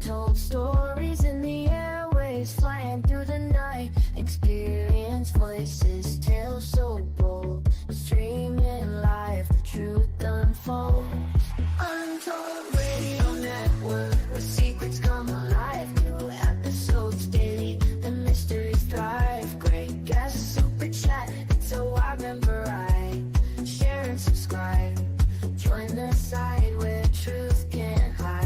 untold stories in the airways, flying through the night. Experience voices, tales so bold, streaming live, the truth unfolds. Untold Radio Network, where secrets come alive. New episodes daily, the mysteries thrive. Great guests, super chat, it's so I remember I share and subscribe. Join the side where truth can't hide.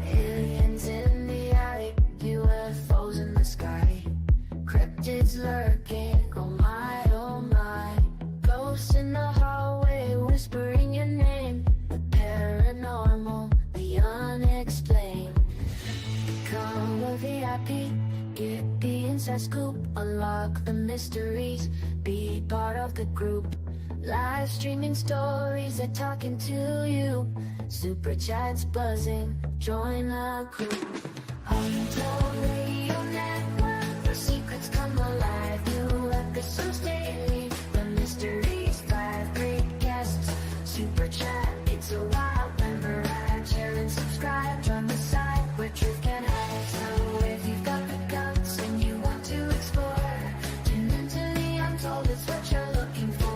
Aliens in the attic, UFOs in the sky, cryptids lurking, oh my, oh my. Ghosts in the hallway, whispering your name. The paranormal, the unexplained. Become a VIP, get the inside scoop. Unlock the mysteries, be part of the group. Live streaming stories, they're talking to you. Super chats buzzing, join the crew. Untold Radio Network, where secrets come alive. New episodes daily, the mysteries thrive. Great guests, super chat, it's a wild member ride. Share and subscribe, join the side where truth can hide. So if you've got the guts and you want to explore, tune into the untold, it's what you're looking for.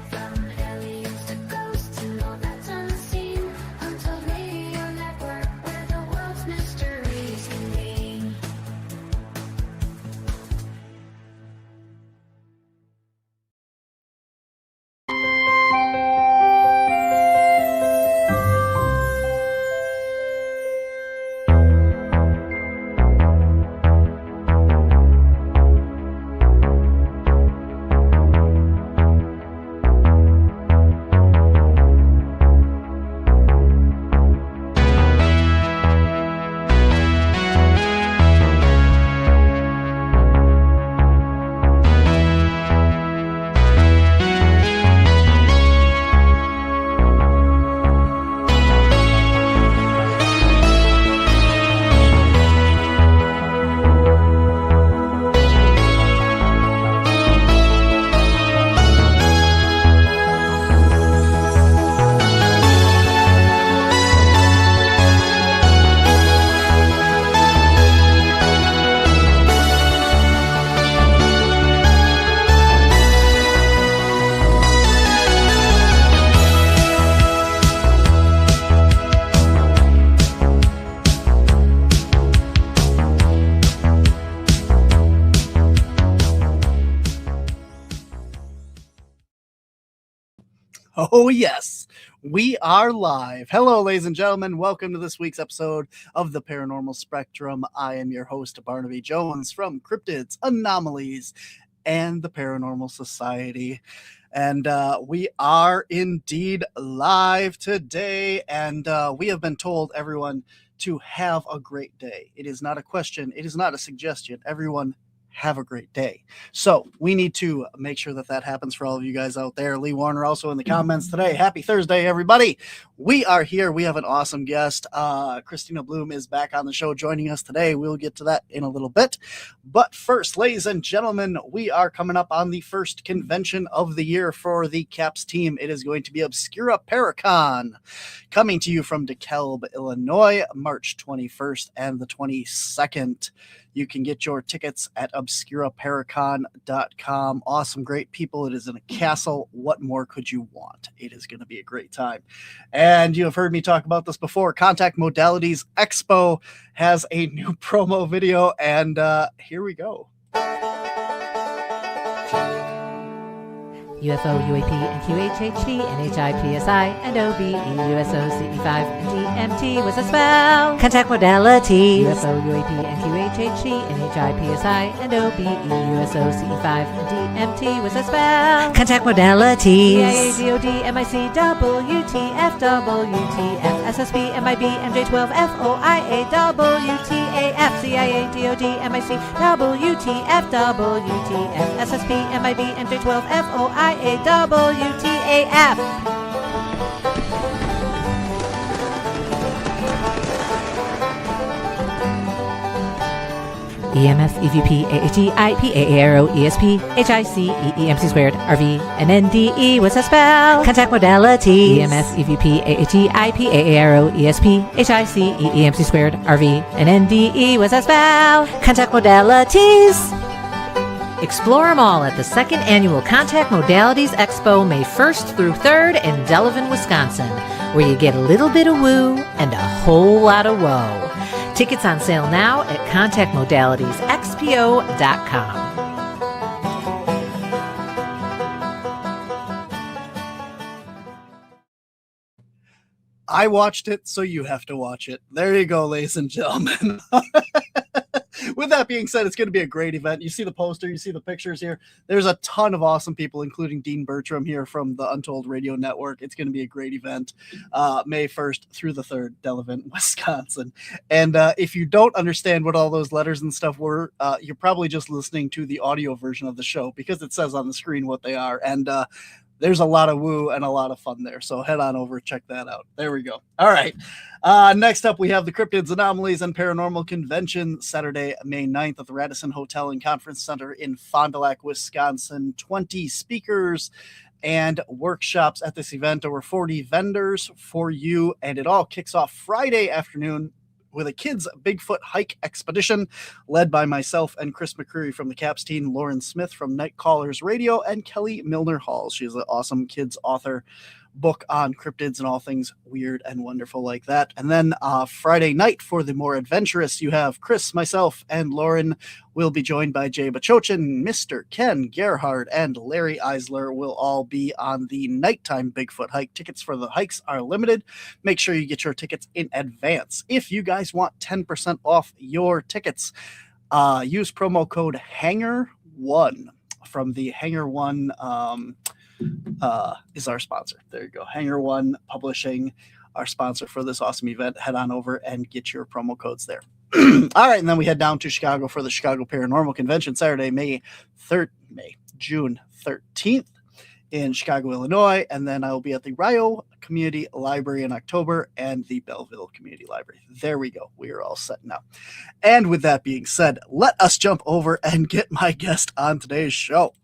From aliens to ghosts and all that's unseen. Untold Radio Network, where the world's mysteries convene. Oh, yes, we are live. Hello, ladies and gentlemen. Welcome to this week's episode of the Paranormal Spectrum. I am your host, Barnaby Jones from Cryptids, Anomalies, and the Paranormal Society. And we are indeed live today. And we have been told, everyone, to have a great day. It is not a question. It is not a suggestion. Everyone, have a great day. So we need to make sure that that happens for all of you guys out there. Lee Warner also in the comments today. Happy Thursday, everybody. We are here. We have an awesome guest. Kristina Bloom is back on the show joining us today. We'll get to that in a little bit. But first, ladies and gentlemen, we are coming up on the first convention of the year for the CAPS team. It is going to be Obscura Paracon, coming to you from DeKalb, Illinois, March 21st and the 22nd. You can get your tickets at obscuraparacon.com. Awesome, great people. It is in a castle. What more could you want? It is going to be a great time. And you have heard me talk about this before. Contact Modalities Expo has a new promo video, and here we go. UFO, UAP, NQHHC, NHI, PSI, NOBE, USO, CE5, and DMT was a spell. Contact modality. UFO, UAP, NQHHC, NHI, PSI, NOBE, USO, CE5, and DMT was a spell. Contact modalities. CIA, DOD, MIC, WTF, WTF, SSB, MIB, MJ12, FOIA, WTAF, CIA, DOD, MIC, WTF, WTF, SSB, MIB, MJ12, FOIA, WTAF. EMF, EVP, AHE, IP, AARO, ESP, HIC, EEMC squared, RV, and NDE. What's a spell? Contact modalities. EMF, EVP, AHE, IP, AARO, ESP, HIC, EEMC squared, RV, and NDE. What's a spell? Contact modalities. Explore them all at the second annual Contact Modalities Expo, May 1st through 3rd in Delavan, Wisconsin, where you get a little bit of woo and a whole lot of woe. Tickets on sale now at contactmodalitiesxpo.com. I watched it, so you have to watch it. There you go, ladies and gentlemen. With that being said, it's going to be a great event. You see the poster, you see the pictures here. There's a ton of awesome people, including Dean Bertram here from the Untold Radio Network. It's going to be a great event, May 1st through the 3rd, Delavan, Wisconsin. And if you don't understand what all those letters and stuff were, you're probably just listening to the audio version of the show because it says on the screen what they are. And there's a lot of woo and a lot of fun there. So head on over, check that out. There we go. All right. Next up, we have the Cryptids, Anomalies, and Paranormal Convention, Saturday, May 9th at the Radisson Hotel and Conference Center in Fond du Lac, Wisconsin. 20 speakers and workshops at this event. Over 40 vendors for you. And it all kicks off Friday afternoon with a kids' Bigfoot hike expedition led by myself and Chris McCreary from the Caps team, Lauren Smith from Night Callers Radio, and Kelly Milner Hall. She's an awesome kids author, book on cryptids and all things weird and wonderful like that. And then Friday night for the more adventurous, you have Chris, myself, and Lauren will be joined by Jay Bachochin, Mr. Ken Gerhard, and Larry Eisler will all be on the nighttime Bigfoot hike. Tickets for the hikes are limited. Make sure you get your tickets in advance. If you guys want 10% off your tickets, use promo code HANGER1 from the Hanger One is our sponsor. There you go. Hanger One Publishing, our sponsor for this awesome event. Head on over and get your promo codes there. All right, and then we head down to Chicago for the Chicago Paranormal Convention, Saturday, June 13th in Chicago, Illinois, and then I will be at the Rio Community Library in October and the Belleville Community Library. There we go. We are all set now. And with that being said, let us jump over and get my guest on today's show.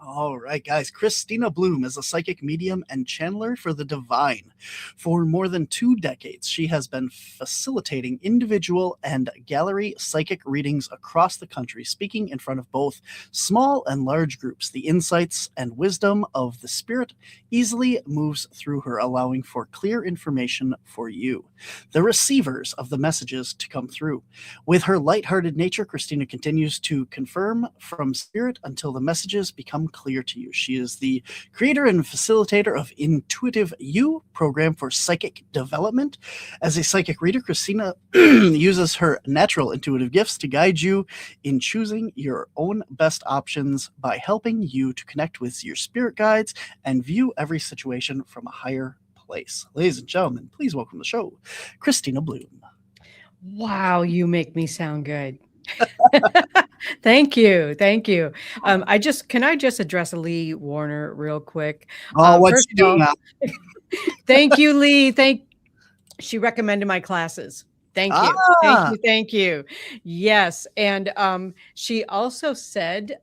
All right, guys. Kristina Bloom is a psychic medium and channeler for the divine. For more than 2 decades, she has been facilitating individual and gallery psychic readings across the country, speaking in front of both small and large groups. The insights and wisdom of the spirit easily moves through her, allowing for clear information for you, the receivers of the messages, to come through. With her lighthearted nature, Kristina continues to confirm from spirit until the messages become clear to you. She is the creator and facilitator of Intuitive You program for psychic development. As a psychic reader, Kristina uses her natural intuitive gifts to guide you in choosing your own best options by helping you to connect with your spirit guides and view every situation from a higher place. Ladies and gentlemen, please welcome to the show, Kristina Bloom. Wow, you make me sound good. Thank you. Thank you. Can I just address Lee Warner real quick? Oh, what's she doing now? Thank you, Lee. She recommended my classes. Thank you. Thank you. Yes. And she also said,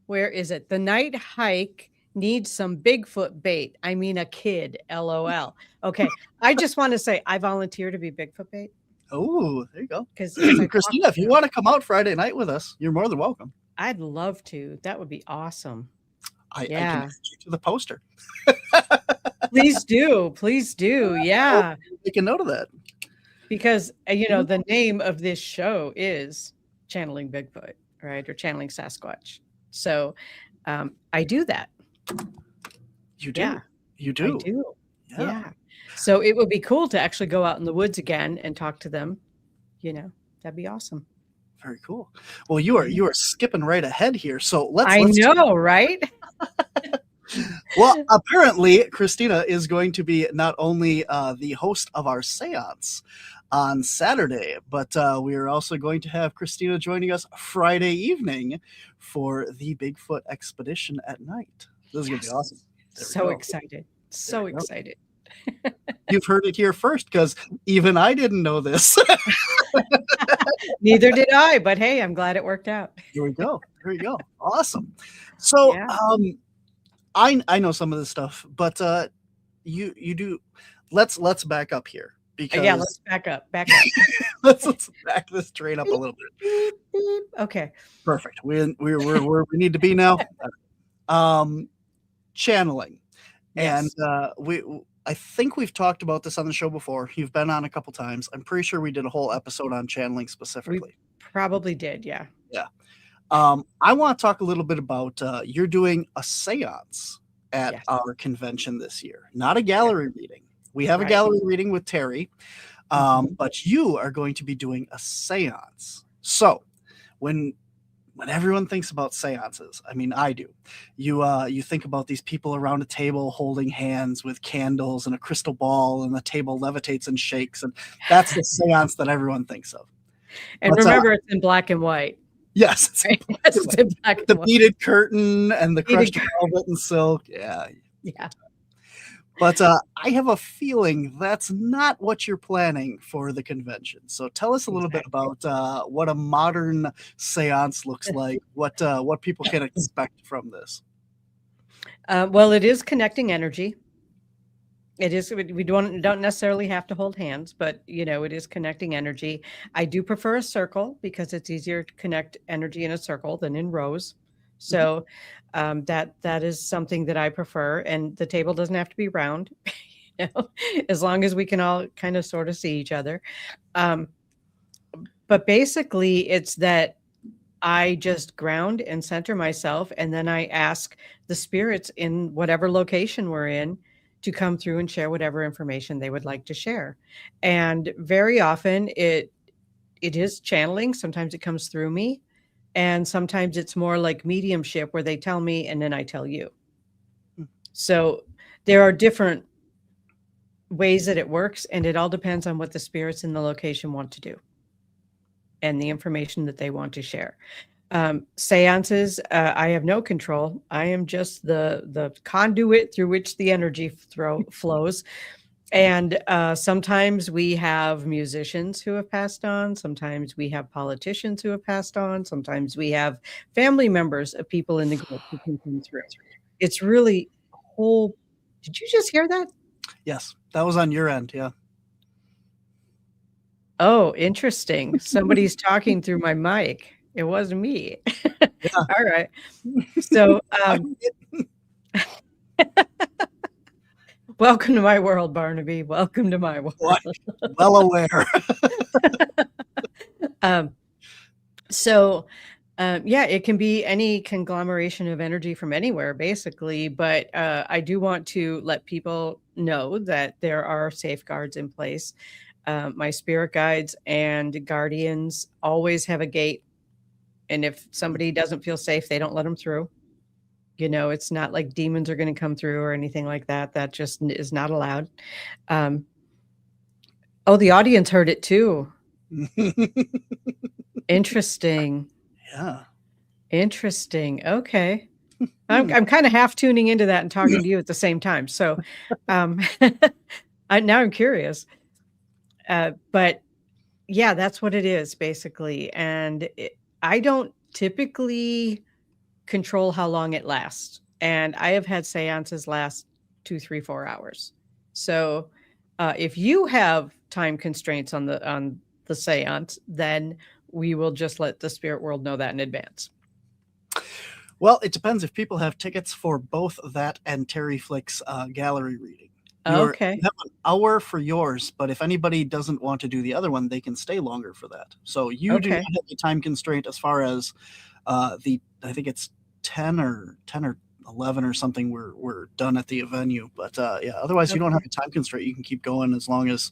where is it? The night hike needs some Bigfoot bait. I mean, a kid, LOL. Okay. I just want to say I volunteer to be Bigfoot bait. Oh, there you go. Because Kristina, if you want to come out Friday night with us, you're more than welcome. I'd love to. That would be awesome. I can add you to the poster. Please do. Please do. Yeah. Make a note of that. Because, the name of this show is Channeling Bigfoot, right? Or Channeling Sasquatch. So I do that. You do? Yeah. You do? I do. Yeah. So it would be cool to actually go out in the woods again and talk to them. That'd be awesome. Very cool. Well, you are skipping right ahead here. So let's right? Well, apparently Kristina is going to be not only the host of our seance, on Saturday, but we are also going to have Kristina joining us Friday evening for the Bigfoot expedition at night. This is going to be awesome. There we So go. excited. So we go. excited. You've heard it here first, because even I didn't know this. Neither did I, but hey, I'm glad it worked out. Here we go. Here we go. Awesome. So Yeah. I know some of this stuff, but you do. Let's back up here, because Yeah, let's back up. Back up. let's back this train up a little bit. Beep, beep. Okay. Perfect. We're where we need to be now. Channeling. Yes. And I think we've talked about this on the show before. You've been on a couple times. I'm pretty sure we did a whole episode on channeling specifically. Probably did, yeah. I want to talk a little bit about you're doing a seance at Yes. our convention this year, not a gallery reading. We have a Right. gallery reading with Terry, but you are going to be doing a seance. So when everyone thinks about seances, I mean, I do, you think about these people around a table holding hands with candles and a crystal ball, and the table levitates and shakes, and that's the seance that everyone thinks of. And But, remember, it's in black and white. Yes, it's Right? It's in black the and white. beaded curtain and the Beaded crushed velvet and silk. Yeah. Yeah. But I have a feeling that's not what you're planning for the convention. So tell us a little bit about what a modern seance looks like, what people can expect from this. Well, it is connecting energy. It is. We don't necessarily have to hold hands, but it is connecting energy. I do prefer a circle because it's easier to connect energy in a circle than in rows. So that is something that I prefer, and the table doesn't have to be round, as long as we can all kind of sort of see each other. But basically, it's that I just ground and center myself, and then I ask the spirits in whatever location we're in to come through and share whatever information they would like to share. And very often it is channeling. Sometimes it comes through me, and sometimes it's more like mediumship, where they tell me and then I tell you. So there are different ways that it works, and it all depends on what the spirits in the location want to do and the information that they want to share. Seances, I have no control. I am just the conduit through which the energy flows. And sometimes we have musicians who have passed on. Sometimes we have politicians who have passed on. Sometimes we have family members of people in the group who can come through. It's really whole. Did you just hear that? Yes, that was on your end. Yeah. Oh, interesting. Somebody's talking through my mic. It wasn't me. Yeah. All right. So, welcome to my world, Barnaby. Welcome to my world. Well aware. Yeah, it can be any conglomeration of energy from anywhere, basically. But I do want to let people know that there are safeguards in place. My spirit guides and guardians always have a gate. And if somebody doesn't feel safe, they don't let them through. It's not like demons are going to come through or anything like that. That just is not allowed. The audience heard it too. Interesting. Yeah. Interesting. Okay. I'm kind of half tuning into that and talking to you at the same time. So now I'm curious. But yeah, that's what it is basically. And I don't typically control how long it lasts. And I have had seances last 2, 3, 4 hours. So if you have time constraints on the seance, then we will just let the spirit world know that in advance. Well, it depends if people have tickets for both that and Terry Flick's gallery reading. Okay. You have an hour for yours, but if anybody doesn't want to do the other one, they can stay longer for that. So you do not have a time constraint as far as I think it's 10 or 11 or something. We're done at the venue, but yeah. Otherwise, you don't have a time constraint. You can keep going as long as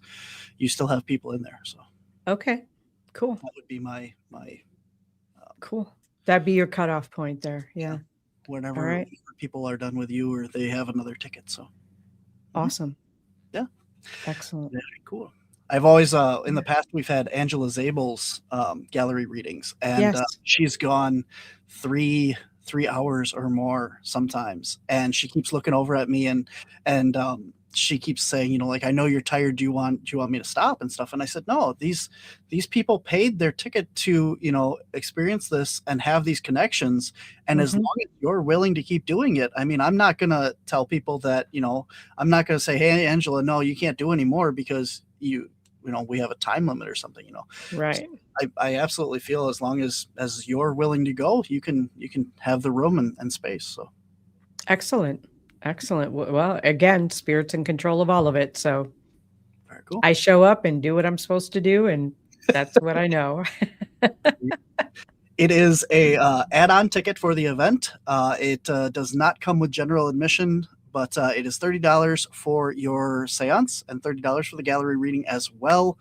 you still have people in there. So okay, cool. That would be my cool. That'd be your cutoff point there. Yeah. Whenever people are done with you or they have another ticket. So. Awesome. Yeah. Excellent. Very cool. I've always in the past we've had Angela Zabel's gallery readings, and Yes. she's gone 3 hours or more sometimes, and she keeps looking over at me, and she keeps saying, you know, like, I know you're tired. Do you want me to stop and stuff? And I said, no, these people paid their ticket to, you know, experience this and have these connections. And as Mhm. long as you're willing to keep doing it, I mean, I'm not going to tell people that, you know, I'm not going to say, hey, Angela, no, you can't do anymore because you know, we have a time limit or something, you know. Right. I absolutely feel as long as you're willing to go, you can have the room and space. So Excellent. Excellent. Well, again, spirit's in control of all of it. So very cool. I show up and do what I'm supposed to do, and that's what I know. It is a add-on ticket for the event. It does not come with general admission, but it is $30 for your seance and $30 for the gallery reading as well.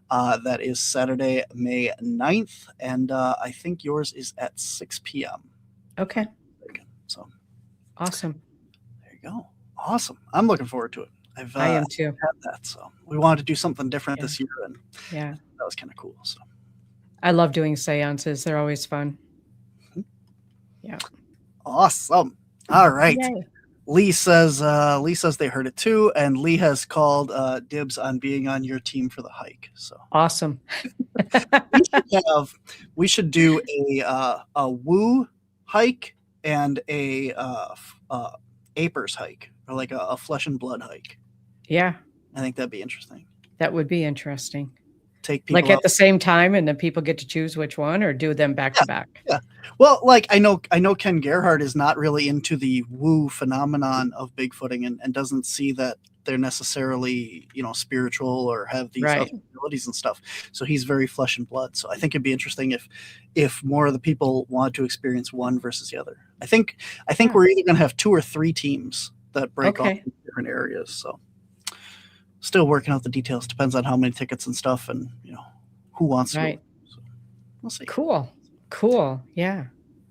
That is Saturday, May 9th, and I think yours is at 6 p.m. Okay. So Awesome. there you go. Awesome. I'm looking forward to it. I am too. Had that, so we wanted to do something different Yeah. this year, and Yeah. that was kind of cool. So I love doing seances. They're always fun. Yeah. awesome. All right. Yay. Lee says they heard it too, and Lee has called dibs on being on your team for the hike. So Awesome. we should do a woo hike and a apers hike, or like a flesh and blood hike. Yeah. I think that'd be interesting. That would be interesting. Take people Like at out. the same time, and then people get to choose which one, or do them back to back. Yeah. Well, like I know Ken Gerhardt is not really into the woo phenomenon of Bigfooting and doesn't see that they're necessarily, you know, spiritual or have these Right. other abilities and stuff. So he's very flesh and blood. So I think it'd be interesting if more of the people want to experience one versus the other. I think Yeah. we're either going to have 2 or 3 teams that break off Okay. in different areas. So still working out the details. Depends on how many tickets and stuff, and you know who wants to. Right. So we'll see. Cool. Cool. Yeah.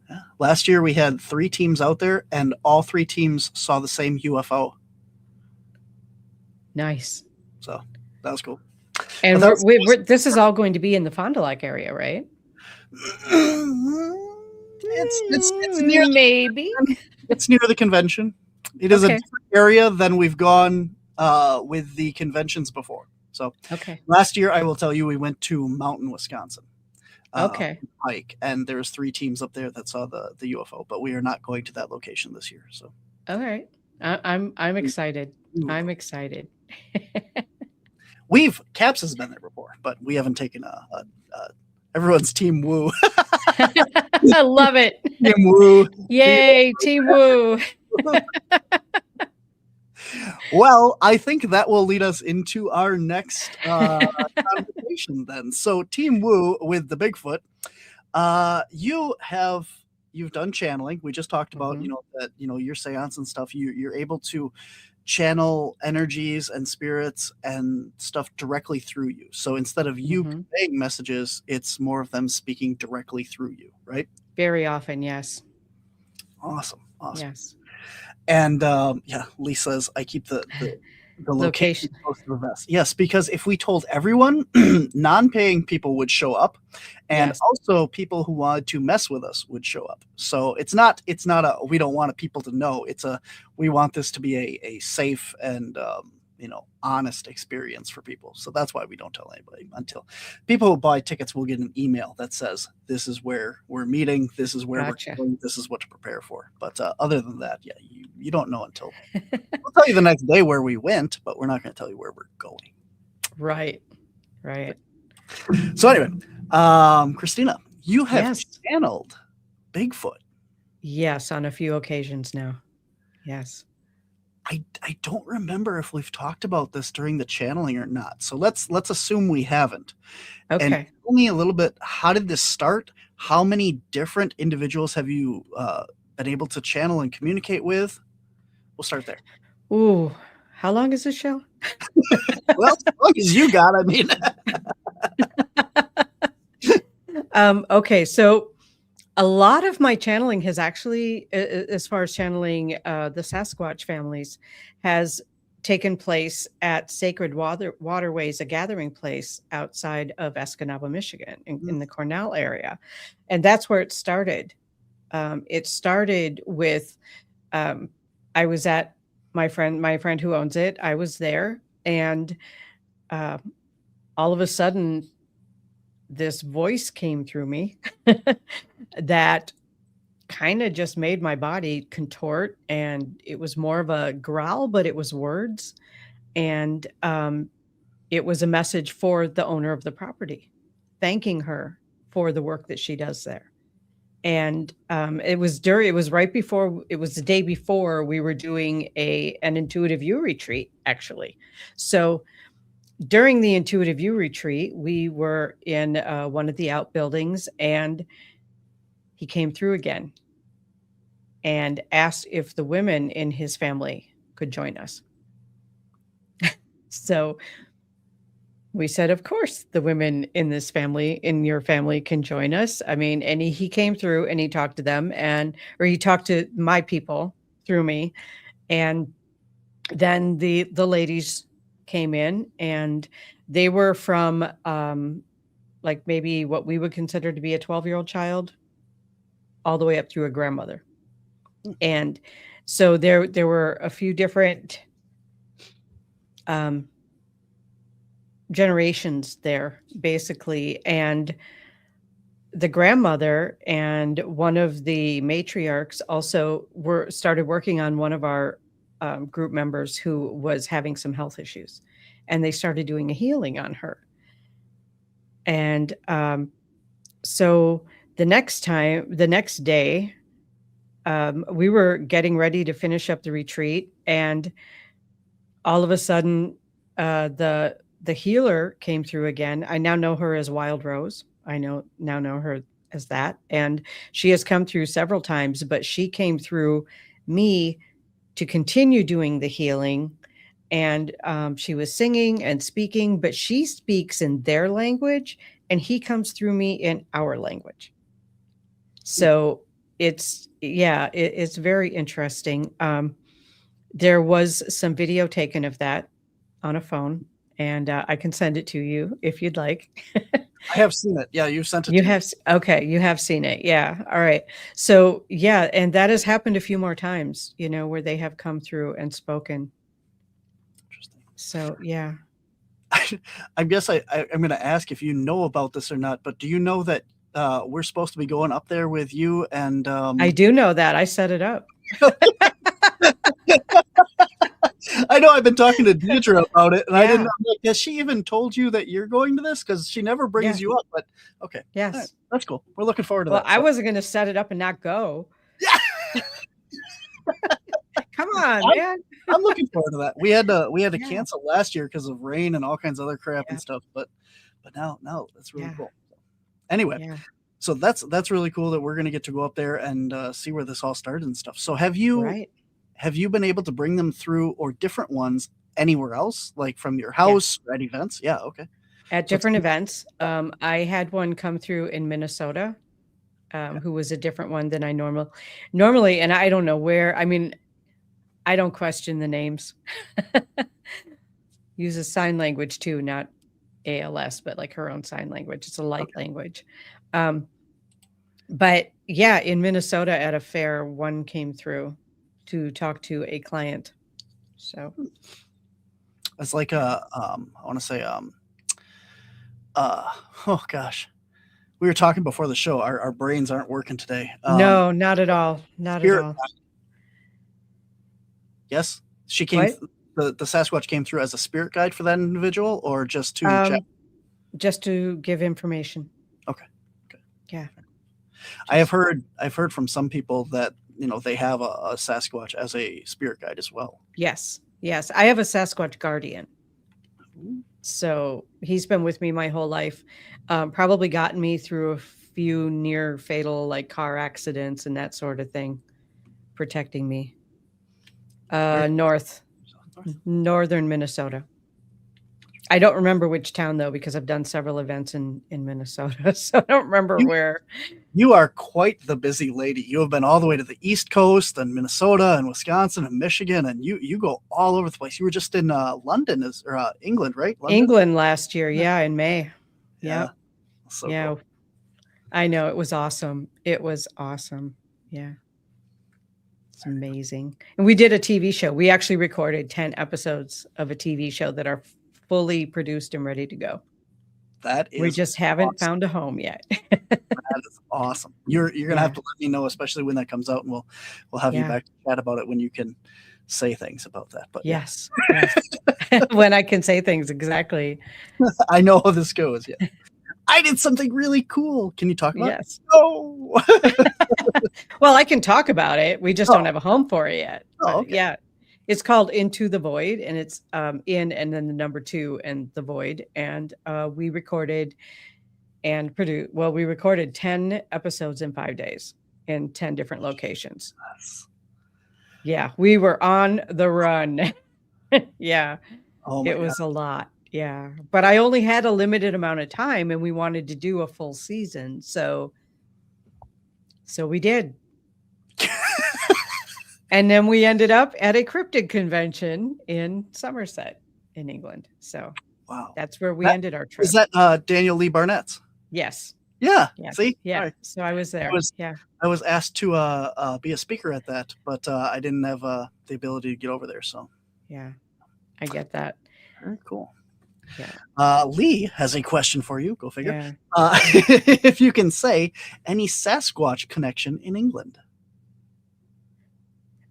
Yeah. Last year we had 3 teams out there, and all 3 teams saw the same UFO. Nice. So that was cool. And Well, this is all going to be in the Fond du Lac area, right? It's near Maybe. it's near the convention. It is a Okay. different area than we've gone with the conventions before. So Okay. last year, I will tell you, we went to Mountain, Wisconsin. Okay. Hike, and there was 3 teams up there that saw the UFO, but we are not going to that location this year. So All right. I'm excited. I'm excited. Caps has been there before, but we haven't taken a everyone's team woo. I love it. Team woo. Yay, Team Woo. Well, I think that will lead us into our next conversation then. So Team Woo with the Bigfoot, you've done channeling. We just talked about, you know, that, you know, your seance and stuff, you're able to channel energies and spirits and stuff directly through you. So instead of you conveying messages, it's more of them speaking directly through you, right? Very often, yes. Awesome. Yes. And yeah, Lee says I keep the location close to the vest. Yes, because if we told everyone, non-paying people would show up, and also people who wanted to mess with us would show up. So it's not a we don't want people to know. It's a we want this to be a safe and you know, honest experience for people. So that's why we don't tell anybody until people who buy tickets will get an email that says this is where we're meeting, this is where we're going, this is what to prepare for. But other than that, yeah, you don't know until we'll tell you the next day where we went, but we're not going to tell you where we're going. Right. So anyway, Kristina, you have channeled Bigfoot. Yes, on a few occasions now. Yes. I don't remember if we've talked about this during the channeling or not. So let's assume we haven't. Okay. And tell me a little bit, how did this start? How many different individuals have you been able to channel and communicate with? We'll start there. Ooh, how long is this show? Well, as long as you got, I mean. Okay, so a lot of my channeling has actually, as far as channeling the Sasquatch families, has taken place at Sacred Waterways, a gathering place outside of Escanaba, Michigan, in the Cornell area. And that's where it started. It started with, I was at my friend who owns it. I was there, and all of a sudden, this voice came through me that kind of just made my body contort, and it was more of a growl, but it was words. And it was a message for the owner of the property, thanking her for the work that she does there. And it was right before, it was the day before we were doing an intuitive view retreat, actually. So during the intuitive view retreat, we were in one of the outbuildings, and he came through again and asked if the women in his family could join us. So we said, of course, the women in your family can join us. I mean, and he came through and he talked to them, or he talked to my people through me. And then the ladies came in, and they were from like maybe what we would consider to be a 12-year-old child all the way up through a grandmother. And so there were a few different generations there, basically. And the grandmother and one of the matriarchs also started working on one of our group members who was having some health issues, and they started doing a healing on her. And so the next day, we were getting ready to finish up the retreat, and all of a sudden, the healer came through again. I now know her as Wild Rose. I now know her as that. And she has come through several times, but she came through me to continue doing the healing. And she was singing and speaking, but she speaks in their language, and he comes through me in our language. So it's very interesting. There was some video taken of that on a phone, and I can send it to you if you'd like. I have seen it. Yeah, you sent it. Okay, you have seen it. Yeah. All right. So yeah, and that has happened a few more times, where they have come through and spoken. Interesting. So yeah. I guess I'm going to ask if you know about this or not, but do you know that we're supposed to be going up there with you? And I do know that. I set it up. I know I've been talking to Deidre about it, and I didn't know, like, has she even told you that you're going to this? Because she never brings you up, but okay. Yes. Right. That's cool. We're looking forward to that. So. I wasn't going to set it up and not go. Yeah. Come on, man. I'm looking forward to that. We had to cancel last year because of rain and all kinds of other crap and stuff, but now that's really cool. Anyway, so that's really cool that we're going to get to go up there and see where this all started and stuff. So have you been able to bring them through, or different ones, anywhere else, like from your house or at events? Yeah, okay. At different events. I had one come through in Minnesota, who was a different one than I normally, and I don't know where. I mean, I don't question the names. Uses sign language too, not ALS, but like her own sign language. It's a light language. But yeah, in Minnesota at a fair, one came through to talk to a client. So it's like I want to say oh gosh, we were talking before the show. Our brains aren't working today. No, not at all. Not at all. Yes, she came. The Sasquatch came through as a spirit guide for that individual, or just to check? Just to give information. Okay. Yeah. I've heard from some people that they have a Sasquatch as a spirit guide as well. Yes. I have a Sasquatch guardian. So he's been with me my whole life. Probably gotten me through a few near fatal, like, car accidents and that sort of thing, protecting me. Northern Minnesota. I don't remember which town though, because I've done several events in Minnesota, so I don't remember You, where. you are quite the busy lady. You have been all the way to the East Coast and Minnesota and Wisconsin and Michigan, and you go all over the place. You were just in London, or England, right? London? England last year, yeah, in May. Yeah. Yeah, So yeah. cool. I know, it was awesome. It was awesome. Yeah. It's amazing. And we did a TV show. We actually recorded 10 episodes of a TV show that are fully produced and ready to go. That is We just haven't awesome. found a home yet. That is awesome. You're gonna have to let me know, especially when that comes out, and we'll have you Yeah. back to chat about it when you can say things about that. But Yes. Yes. When I can say things exactly. I know how this goes. Yeah. I did something really cool. Can you talk about it? Yes. No. Well, I can talk about it. We just Oh. don't have a home for it yet. Oh, But okay. yeah. It's called Into the Void, and it's in and then the number 2 and the void. And we recorded and produced, well, we recorded 10 episodes in 5 days in 10 different locations. Yes. Yeah, we were on the run. Yeah, Oh my it was a lot. Yeah, but I only had a limited amount of time, and we wanted to do a full season, so we did. And then we ended up at a cryptid convention in Somerset, in England. So Wow. that's where we That- ended our trip. Is that Daniel Lee Barnett's? Yes. Yeah. Yeah. See? Yeah. All right. So I was there. Yeah. I was asked to be a speaker at that, but I didn't have the ability to get over there. So Yeah. I get that. very cool. Yeah. Lee has a question for you. Go figure. Yeah. If you can say any Sasquatch connection in England.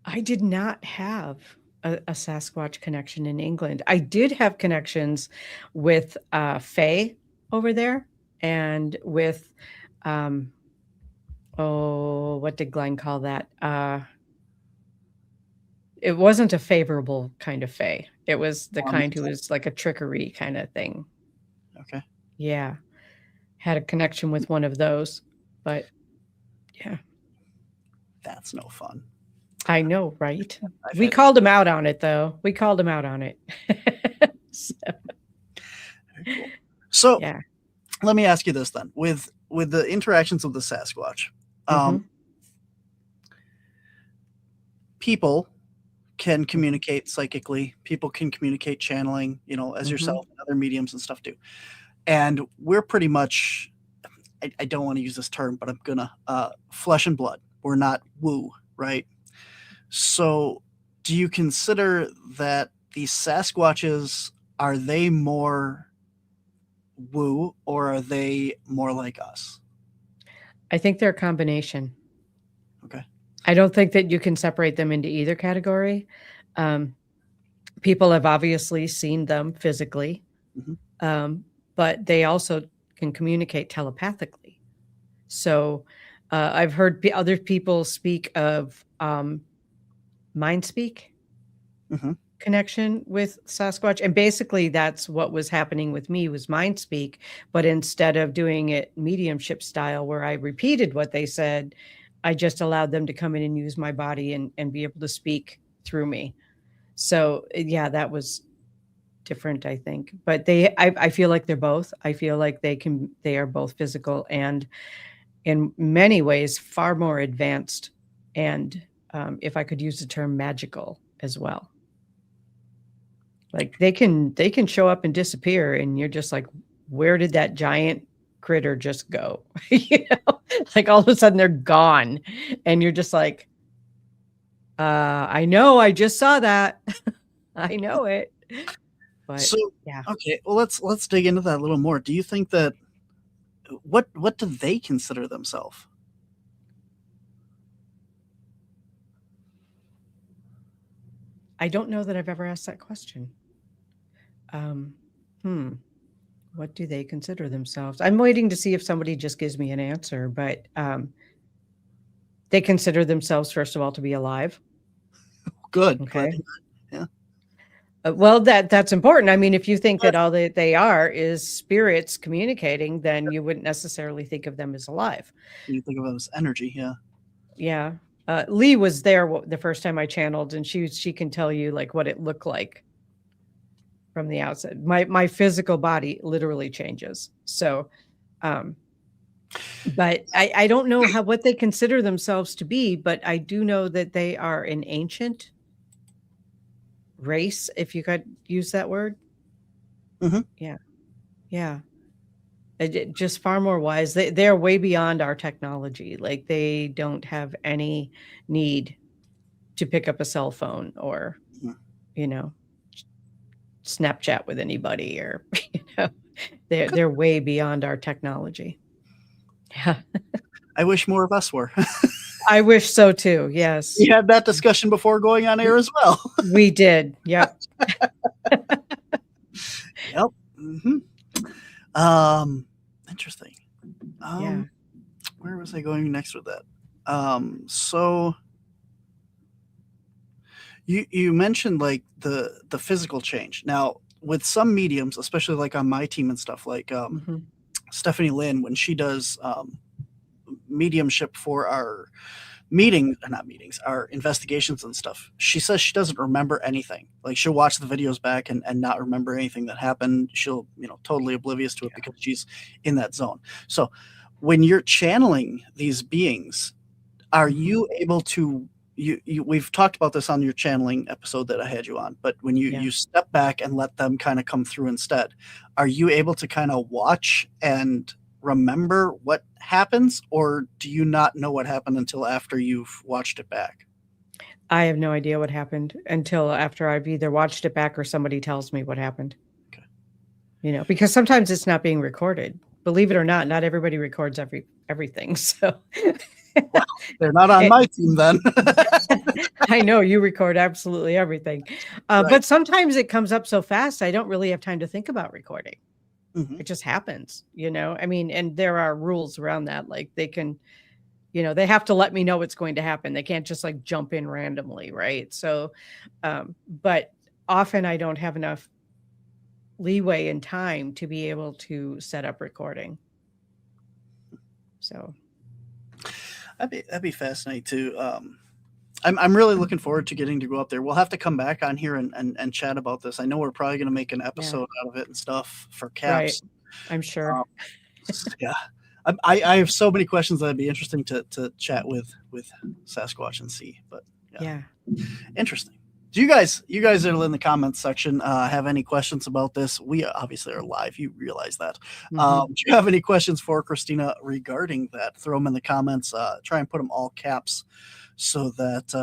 I did not have a Sasquatch connection in England. I did have connections with Faye over there and with, what did Glenn call that? It wasn't a favorable kind of Faye. It was the kind who was like a trickery kind of thing. Okay. Yeah. Had a connection with one of those, but yeah. That's no fun. I know, right? I've We had- called him out on it, though. We called him out on it. So, Very cool. So yeah. let me ask you this then: with the interactions with the Sasquatch, Mhm. people can communicate psychically. People can communicate channeling, as Mhm. yourself and other mediums and stuff do. And we're pretty much, I don't want to use this term, but I'm gonna, flesh and blood. We're not woo, right? So do you consider that these Sasquatches, are they more woo or are they more like us? I think they're a combination. Okay. I don't think that you can separate them into either category. People have obviously seen them physically, Mhm. but they also can communicate telepathically. So I've heard other people speak of mind speak Mhm. connection with Sasquatch. And basically that's what was happening with me, was mind speak. But instead of doing it mediumship style where I repeated what they said, I just allowed them to come in and use my body and be able to speak through me. So yeah, that was different, I think. But I feel like they're both. I feel like they are both physical and in many ways far more advanced and if I could use the term, magical as well. Like they can show up and disappear and you're just like, where did that giant critter just go? Like all of a sudden they're gone and you're just like, I know, I just saw that. I know it. But So yeah. okay, well let's dig into that a little more. Do you think that what do they consider themselves? I don't know that I've ever asked that question. What do they consider themselves? I'm waiting to see if somebody just gives me an answer, but they consider themselves, first of all, to be alive. Good. Okay. Yeah. Well, that's important. I mean, if you think that all that they are is spirits communicating, then you wouldn't necessarily think of them as alive. You think of them as energy, yeah. Yeah. Lee was there the first time I channeled, and she can tell you like what it looked like. from the outside. My physical body literally changes. So, but I don't know what they consider themselves to be, but I do know that they are an ancient race, if you could use that word. Mhm. Yeah. Just far more wise. They're way beyond our technology. Like they don't have any need to pick up a cell phone or, Mhm. you know, Snapchat with anybody, or they're way beyond our technology. Yeah. I wish more of us were. I wish so too. Yes. We had that discussion before going on air as well. We did. Yep. Yep. Interesting. Yeah. Where was I going next with that? So you mentioned like the physical change. Now, with some mediums, especially like on my team and stuff, like Mhm. Stephanie Lynn, when she does mediumship for our our investigations and stuff, she says she doesn't remember anything. Like she'll watch the videos back and not remember anything that happened. She'll, totally oblivious to it because she's in that zone. So when you're channeling these beings, are you able to we've talked about this on your channeling episode that I had you on, but when you step back and let them kind of come through instead, are you able to kind of watch and remember what happens, or do you not know what happened until after you've watched it back? I have no idea what happened until after I've either watched it back or somebody tells me what happened. Okay. Because sometimes it's not being recorded. Believe it or not everybody records everything. So Well, they're not on my team then. I know you record absolutely everything. Right. But sometimes it comes up so fast, I don't really have time to think about recording. Mhm. It just happens, I mean, and there are rules around that. Like they can, they have to let me know what's going to happen. They can't just like jump in randomly. Right. So, but often I don't have enough leeway and time to be able to set up recording. So That'd be fascinating too. I'm really looking forward to getting to go up there. We'll have to come back on here and chat about this. I know we're probably going to make an episode out of it and stuff for caps. Right. I'm sure. Yeah. I have so many questions that would be interesting to chat with Sasquatch and see, but Yeah. Interesting. Do you guys that are in the comments section have any questions about this? We obviously are live. You realize that. Mhm. Do you have any questions for Kristina regarding that? Throw them in the comments. Try and put them all caps so that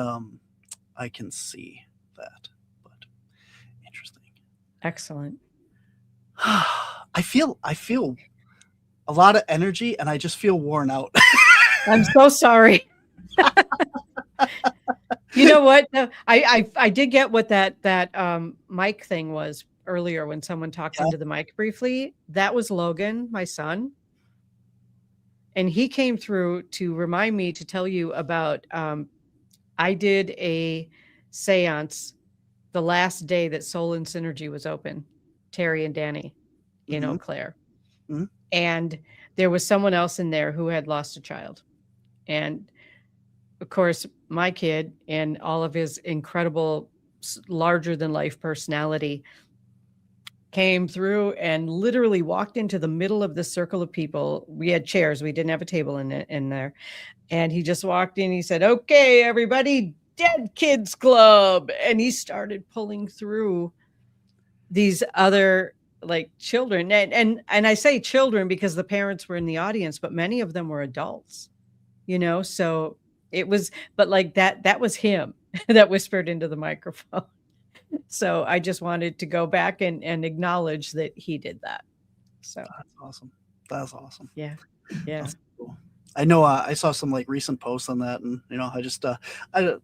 I can see that. But interesting. Excellent. I feel a lot of energy, and I just feel worn out. I'm so sorry. You know what? I did get what that mic thing was earlier when someone talked into the mic briefly. That was Logan, my son. And he came through to remind me to tell you about I did a seance the last day that Soul and Synergy was open, Terry and Danny in Eau Claire. Mhm. And there was someone else in there who had lost a child. And of course, my kid and all of his incredible, larger than life personality came through and literally walked into the middle of the circle of people. We had chairs. We didn't have a table in there. And he just walked in. He said, "Okay, everybody, Dead Kids Club." And he started pulling through these other like children. And I say children because the parents were in the audience, but many of them were adults, so it was, but like that was him that whispered into the microphone. So I just wanted to go back and acknowledge that he did that. So That's awesome. Yeah. That's cool. I know I saw some like recent posts on that, and I just I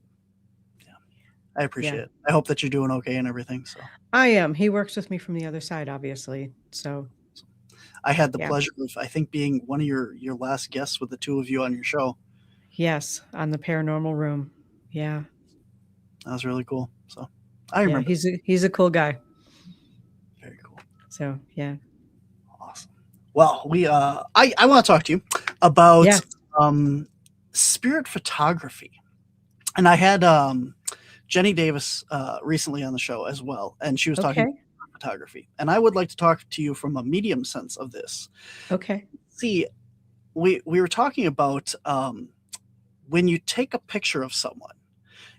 appreciate it. I hope that you're doing okay and everything. So I am. He works with me from the other side, obviously. So I had the pleasure of, I think, being one of your last guests with the two of you on your show. Yes, on the Paranormal Room. Yeah, that was really cool. So I remember. He's a cool guy. Very cool. So yeah, awesome. Well, we I want to talk to you about spirit photography, and I had Jenny Davis recently on the show as well, and she was talking about photography, and I would like to talk to you from a medium sense of this. Okay. See, we were talking about when you take a picture of someone,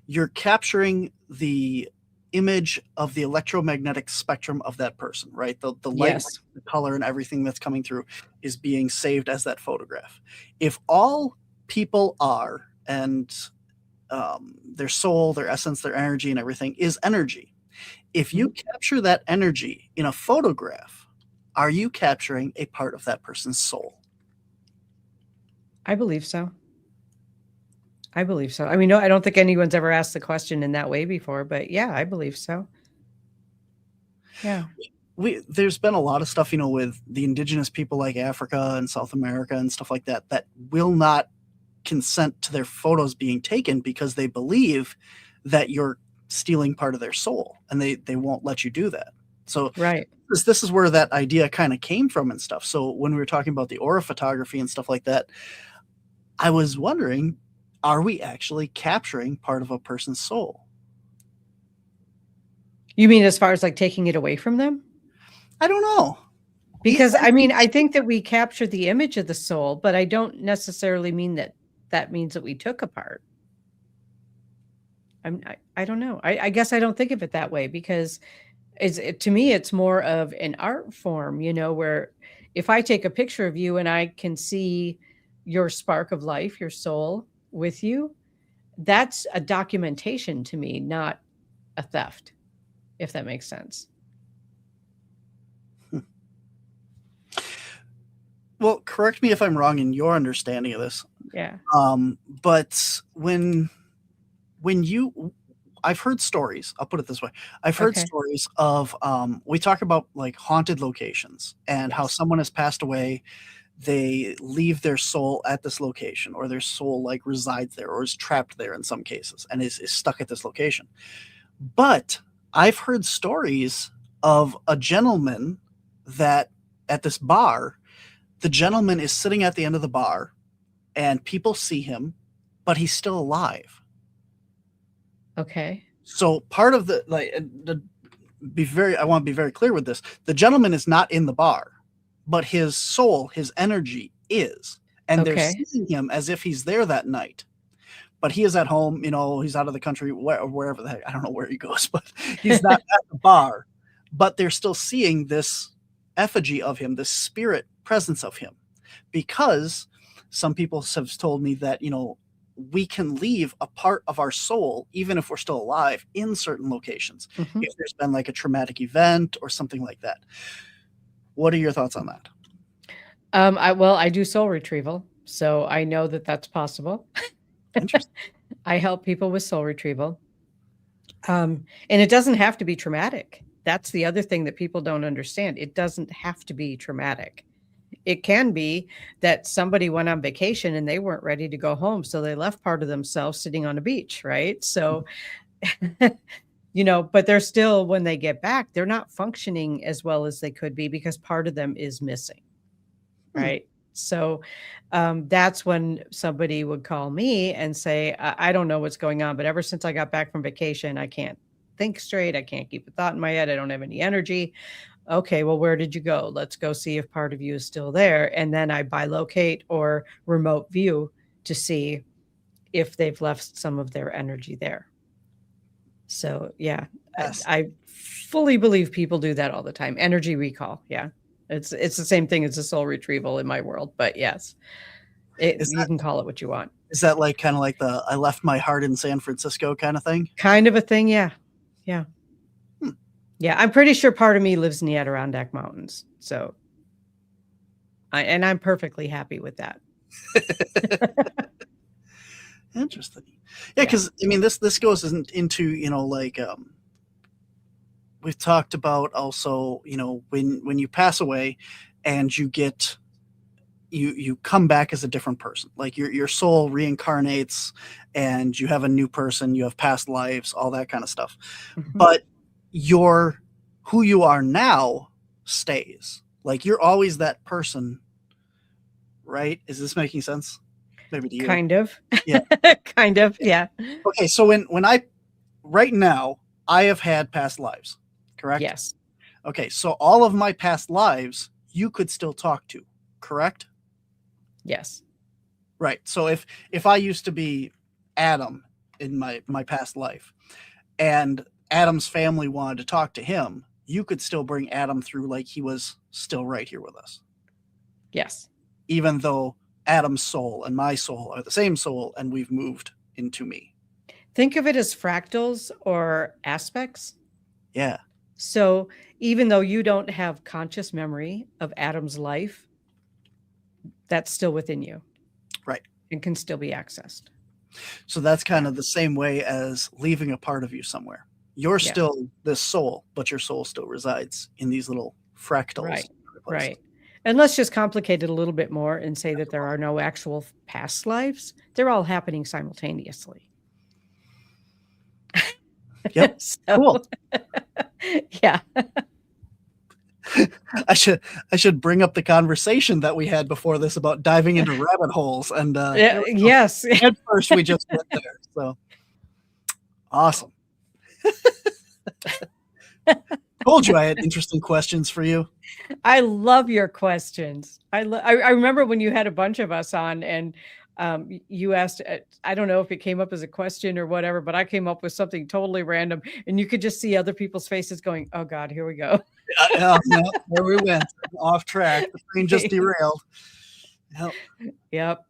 you're capturing the image of the electromagnetic spectrum of that person, right? The light, Yes. the color, and everything that's coming through is being saved as that photograph. If all people are, and their soul, their essence, their energy, and everything is energy, if you capture that energy in a photograph, are you capturing a part of that person's soul? I believe so. I believe so. I mean, no, I don't think anyone's ever asked the question in that way before, but yeah, I believe so. Yeah. There's been a lot of stuff, with the indigenous people like Africa and South America and stuff like that, that will not consent to their photos being taken because they believe that you're stealing part of their soul, and they won't let you do that. So Right. this is where that idea kind of came from and stuff. So when we were talking about the aura photography and stuff like that, I was wondering, are we actually capturing part of a person's soul? You mean as far as like taking it away from them? I don't know. Because I mean, I think that we capture the image of the soul, but I don't necessarily mean that that means that we took a part. I don't know. I guess I don't think of it that way because to me, it's more of an art form, where if I take a picture of you and I can see your spark of life, your soul with you, that's a documentation to me, not a theft, if that makes sense. Well, correct me if I'm wrong in your understanding of this. Yeah. But I've heard stories, I'll put it this way. I've heard Okay. stories of, we talk about like haunted locations and how Yes. someone has passed away. They leave their soul at this location, or their soul like resides there or is trapped there in some cases and is stuck at this location. But I've heard stories of a gentleman that at this bar, the gentleman is sitting at the end of the bar and people see him, but he's still alive. Okay. So part of I want to be very clear with this. The gentleman is not in the bar, but his soul, his energy is, and they're Okay. seeing him as if he's there that night. But he is at home, he's out of the country, wherever the heck, I don't know where he goes, but he's not at the bar. But they're still seeing this effigy of him, this spirit presence of him, because some people have told me that, we can leave a part of our soul, even if we're still alive, in certain locations, Mhm. if there's been like a traumatic event or something like that. What are your thoughts on that? I do soul retrieval, so I know that that's possible. Interesting. I help people with soul retrieval. And it doesn't have to be traumatic. That's the other thing that people don't understand. It doesn't have to be traumatic. It can be that somebody went on vacation and they weren't ready to go home, so they left part of themselves sitting on a beach, right? So, but they're still, when they get back, they're not functioning as well as they could be because part of them is missing, right? So that's when somebody would call me and say, I don't know what's going on, but ever since I got back from vacation, I can't think straight. I can't keep a thought in my head. I don't have any energy. Okay, well, where did you go? Let's go see if part of you is still there. And then I bilocate or remote view to see if they've left some of their energy there. So yeah, Yes. I fully believe people do that all the time. Energy recall. Yeah. It's the same thing as a soul retrieval in my world, but yes, you can call it what you want. Is that like kind of like the I left my heart in San Francisco kind of thing? Kind of a thing. Yeah. Yeah. Yeah. I'm pretty sure part of me lives in the Adirondack Mountains. So I'm perfectly happy with that. Interesting. Yeah, because I mean, this goes into we've talked about also, when you pass away and you get you come back as a different person, like your soul reincarnates and you have a new person, you have past lives, all that kind of stuff. Mhm. But who you are now stays. Like you're always that person, right? Is this making sense? Maybe to you. Kind of. Yeah. Kind of. Yeah. Okay, so when right now I have had past lives, correct? Yes. Okay, so all of my past lives you could still talk to, correct? Yes. Right. So if I used to be Adam in my past life, and Adam's family wanted to talk to him, you could still bring Adam through like he was still right here with us. Yes. Even though Adam's soul and my soul are the same soul and we've moved into me. Think of it as fractals or aspects. Yeah. So even though you don't have conscious memory of Adam's life, that's still within you. Right. And can still be accessed. So that's kind of the same way as leaving a part of you somewhere. You're still this soul, but your soul still resides in these little fractals. Right. Right. And let's just complicate it a little bit more and say that there are no actual past lives. They're all happening simultaneously. Yep. Cool. Yeah. I should bring up the conversation that we had before this about diving into rabbit holes. And yes. At first we just went there. So awesome. Told you I had interesting questions for you. I love your questions. I remember when you had a bunch of us on and you asked, I don't know if it came up as a question or whatever, but I came up with something totally random and you could just see other people's faces going, oh God, here we go. No, there we went off track. The train just derailed. Yep.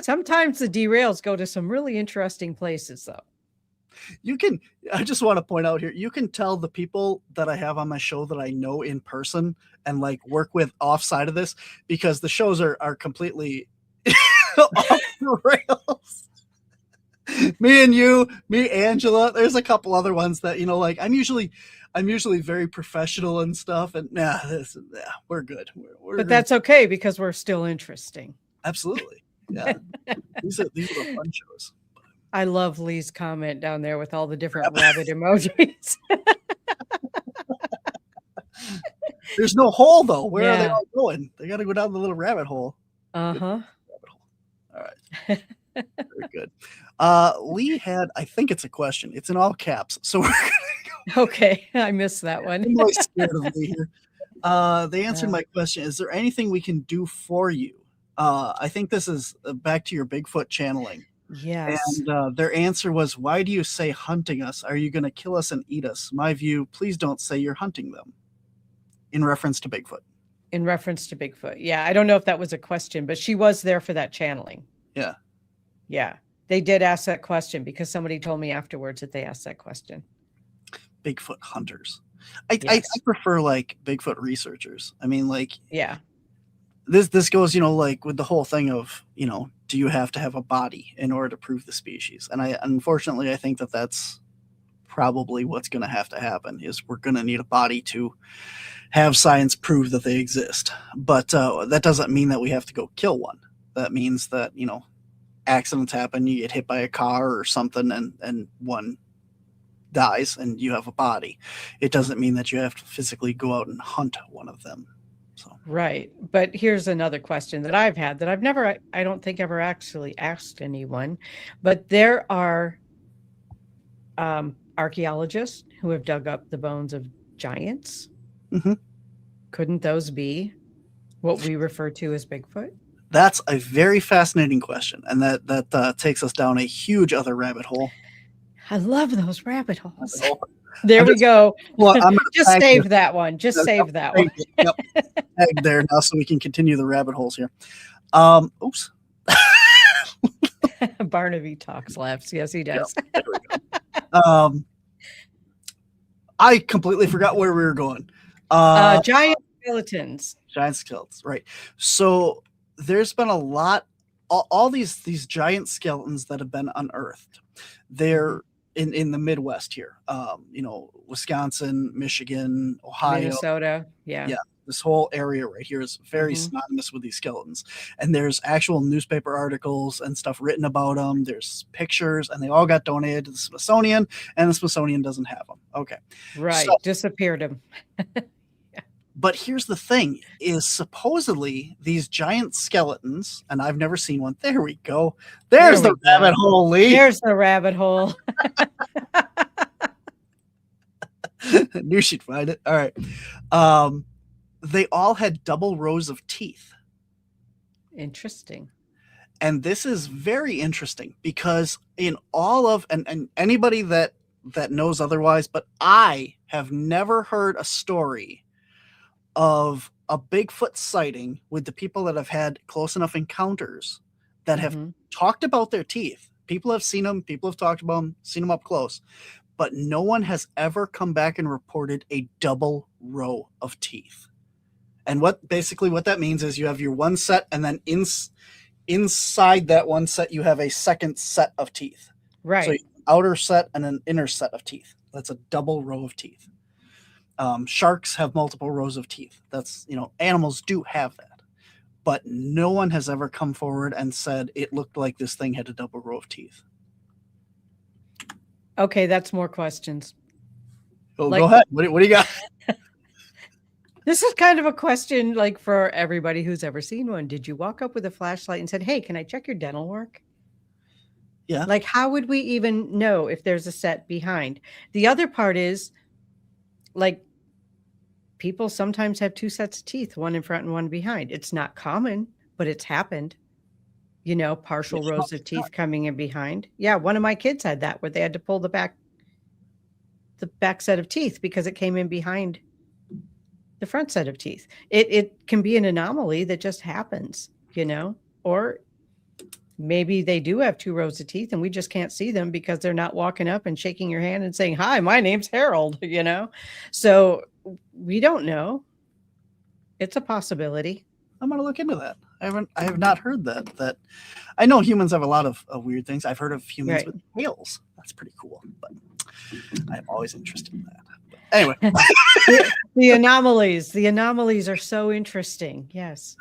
Sometimes the derails go to some really interesting places though. I just want to point out here, you can tell the people that I have on my show that I know in person and like work with offside of this because the shows are completely off the rails. Me and you, me, Angela, there's a couple other ones that, like I'm usually very professional and stuff. And we're good. But that's okay because we're still interesting. Absolutely. Yeah. These are the fun shows. I love Lee's comment down there with all the different rabbit emojis. There's no hole though. Where are they all going? They got to go down the little rabbit hole. Uh-huh. All right. Very good. Lee had, I think it's a question. It's in all caps. So we're gonna go. Okay. I missed that one. I'm really scared of Lee here. They answered my question. Is there anything we can do for you? I think this is back to your Bigfoot channeling. Yes. And their answer was, why do you say hunting us? Are you going to kill us and eat us? My view, please don't say you're hunting them. In reference to Bigfoot. In reference to Bigfoot. Yeah. I don't know if that was a question, but she was there for that channeling. Yeah. Yeah. They did ask that question because somebody told me afterwards that they asked that question. Bigfoot hunters. I prefer like Bigfoot researchers. I mean, like, yeah. This goes, like with the whole thing of, do you have to have a body in order to prove the species? And unfortunately, I think that that's probably what's going to have to happen is we're going to need a body to have science prove that they exist. But that doesn't mean that we have to go kill one. That means that, accidents happen, you get hit by a car or something and one dies and you have a body. It doesn't mean that you have to physically go out and hunt one of them. So. Right. But here's another question that I've had that I've never, I don't think ever actually asked anyone, but there are archaeologists who have dug up the bones of giants. Mm-hmm. Couldn't those be what we refer to as Bigfoot? That's a very fascinating question. And that takes us down a huge other rabbit hole. I love those rabbit holes. There we go. Well, I'm just save that one. Just save that one. Yep. Tag there now so we can continue the rabbit holes here. Oops. Barnaby talks, laughs. Yes, he does. Yep. There we go. I completely forgot where we were going. Giant skeletons. Giant skeletons, right. So there's been a lot, all these giant skeletons that have been unearthed. They're in the Midwest here, Wisconsin, Michigan, Ohio, Minnesota. Yeah. This whole area right here is very synonymous with these skeletons. And there's actual newspaper articles and stuff written about them. There's pictures, and they all got donated to the Smithsonian, and the Smithsonian doesn't have them. Okay. Right. So, disappeared them. But here's the thing is supposedly these giant skeletons, and I've never seen one. There we go. There's the rabbit hole, Lee. There's the rabbit hole. Knew she'd find it. All right. They all had double rows of teeth. Interesting. And this is very interesting because in all of and anybody that knows otherwise, but I have never heard a story of a Bigfoot sighting with the people that have had close enough encounters that have talked about their teeth. People have seen them, people have talked about them, seen them up close, but no one has ever come back and reported a double row of teeth. And what that means is you have your one set, and then inside that one set, you have a second set of teeth. Right. So outer set and an inner set of teeth. That's a double row of teeth. Sharks have multiple rows of teeth. That's, animals do have that. But no one has ever come forward and said it looked like this thing had a double row of teeth. Okay, that's more questions. Oh, go ahead. What do you got? This is kind of a question like for everybody who's ever seen one. Did you walk up with a flashlight and said, "Hey, can I check your dental work?" Yeah. Like, how would we even know if there's a set behind? The other part is, like, people sometimes have two sets of teeth, one in front and one behind. It's not common, but it's happened. Partial rows of teeth coming in behind. Yeah, one of my kids had that where they had to pull the back set of teeth because it came in behind the front set of teeth. It can be an anomaly that just happens, or maybe they do have two rows of teeth and we just can't see them because they're not walking up and shaking your hand and saying, "Hi, my name's Harold," So we don't know. It's a possibility. I'm going to look into that. I have not heard that. I know humans have a lot of weird things. I've heard of humans with tails. That's pretty cool, but I'm always interested in that. Anyway, the anomalies are so interesting. Yes.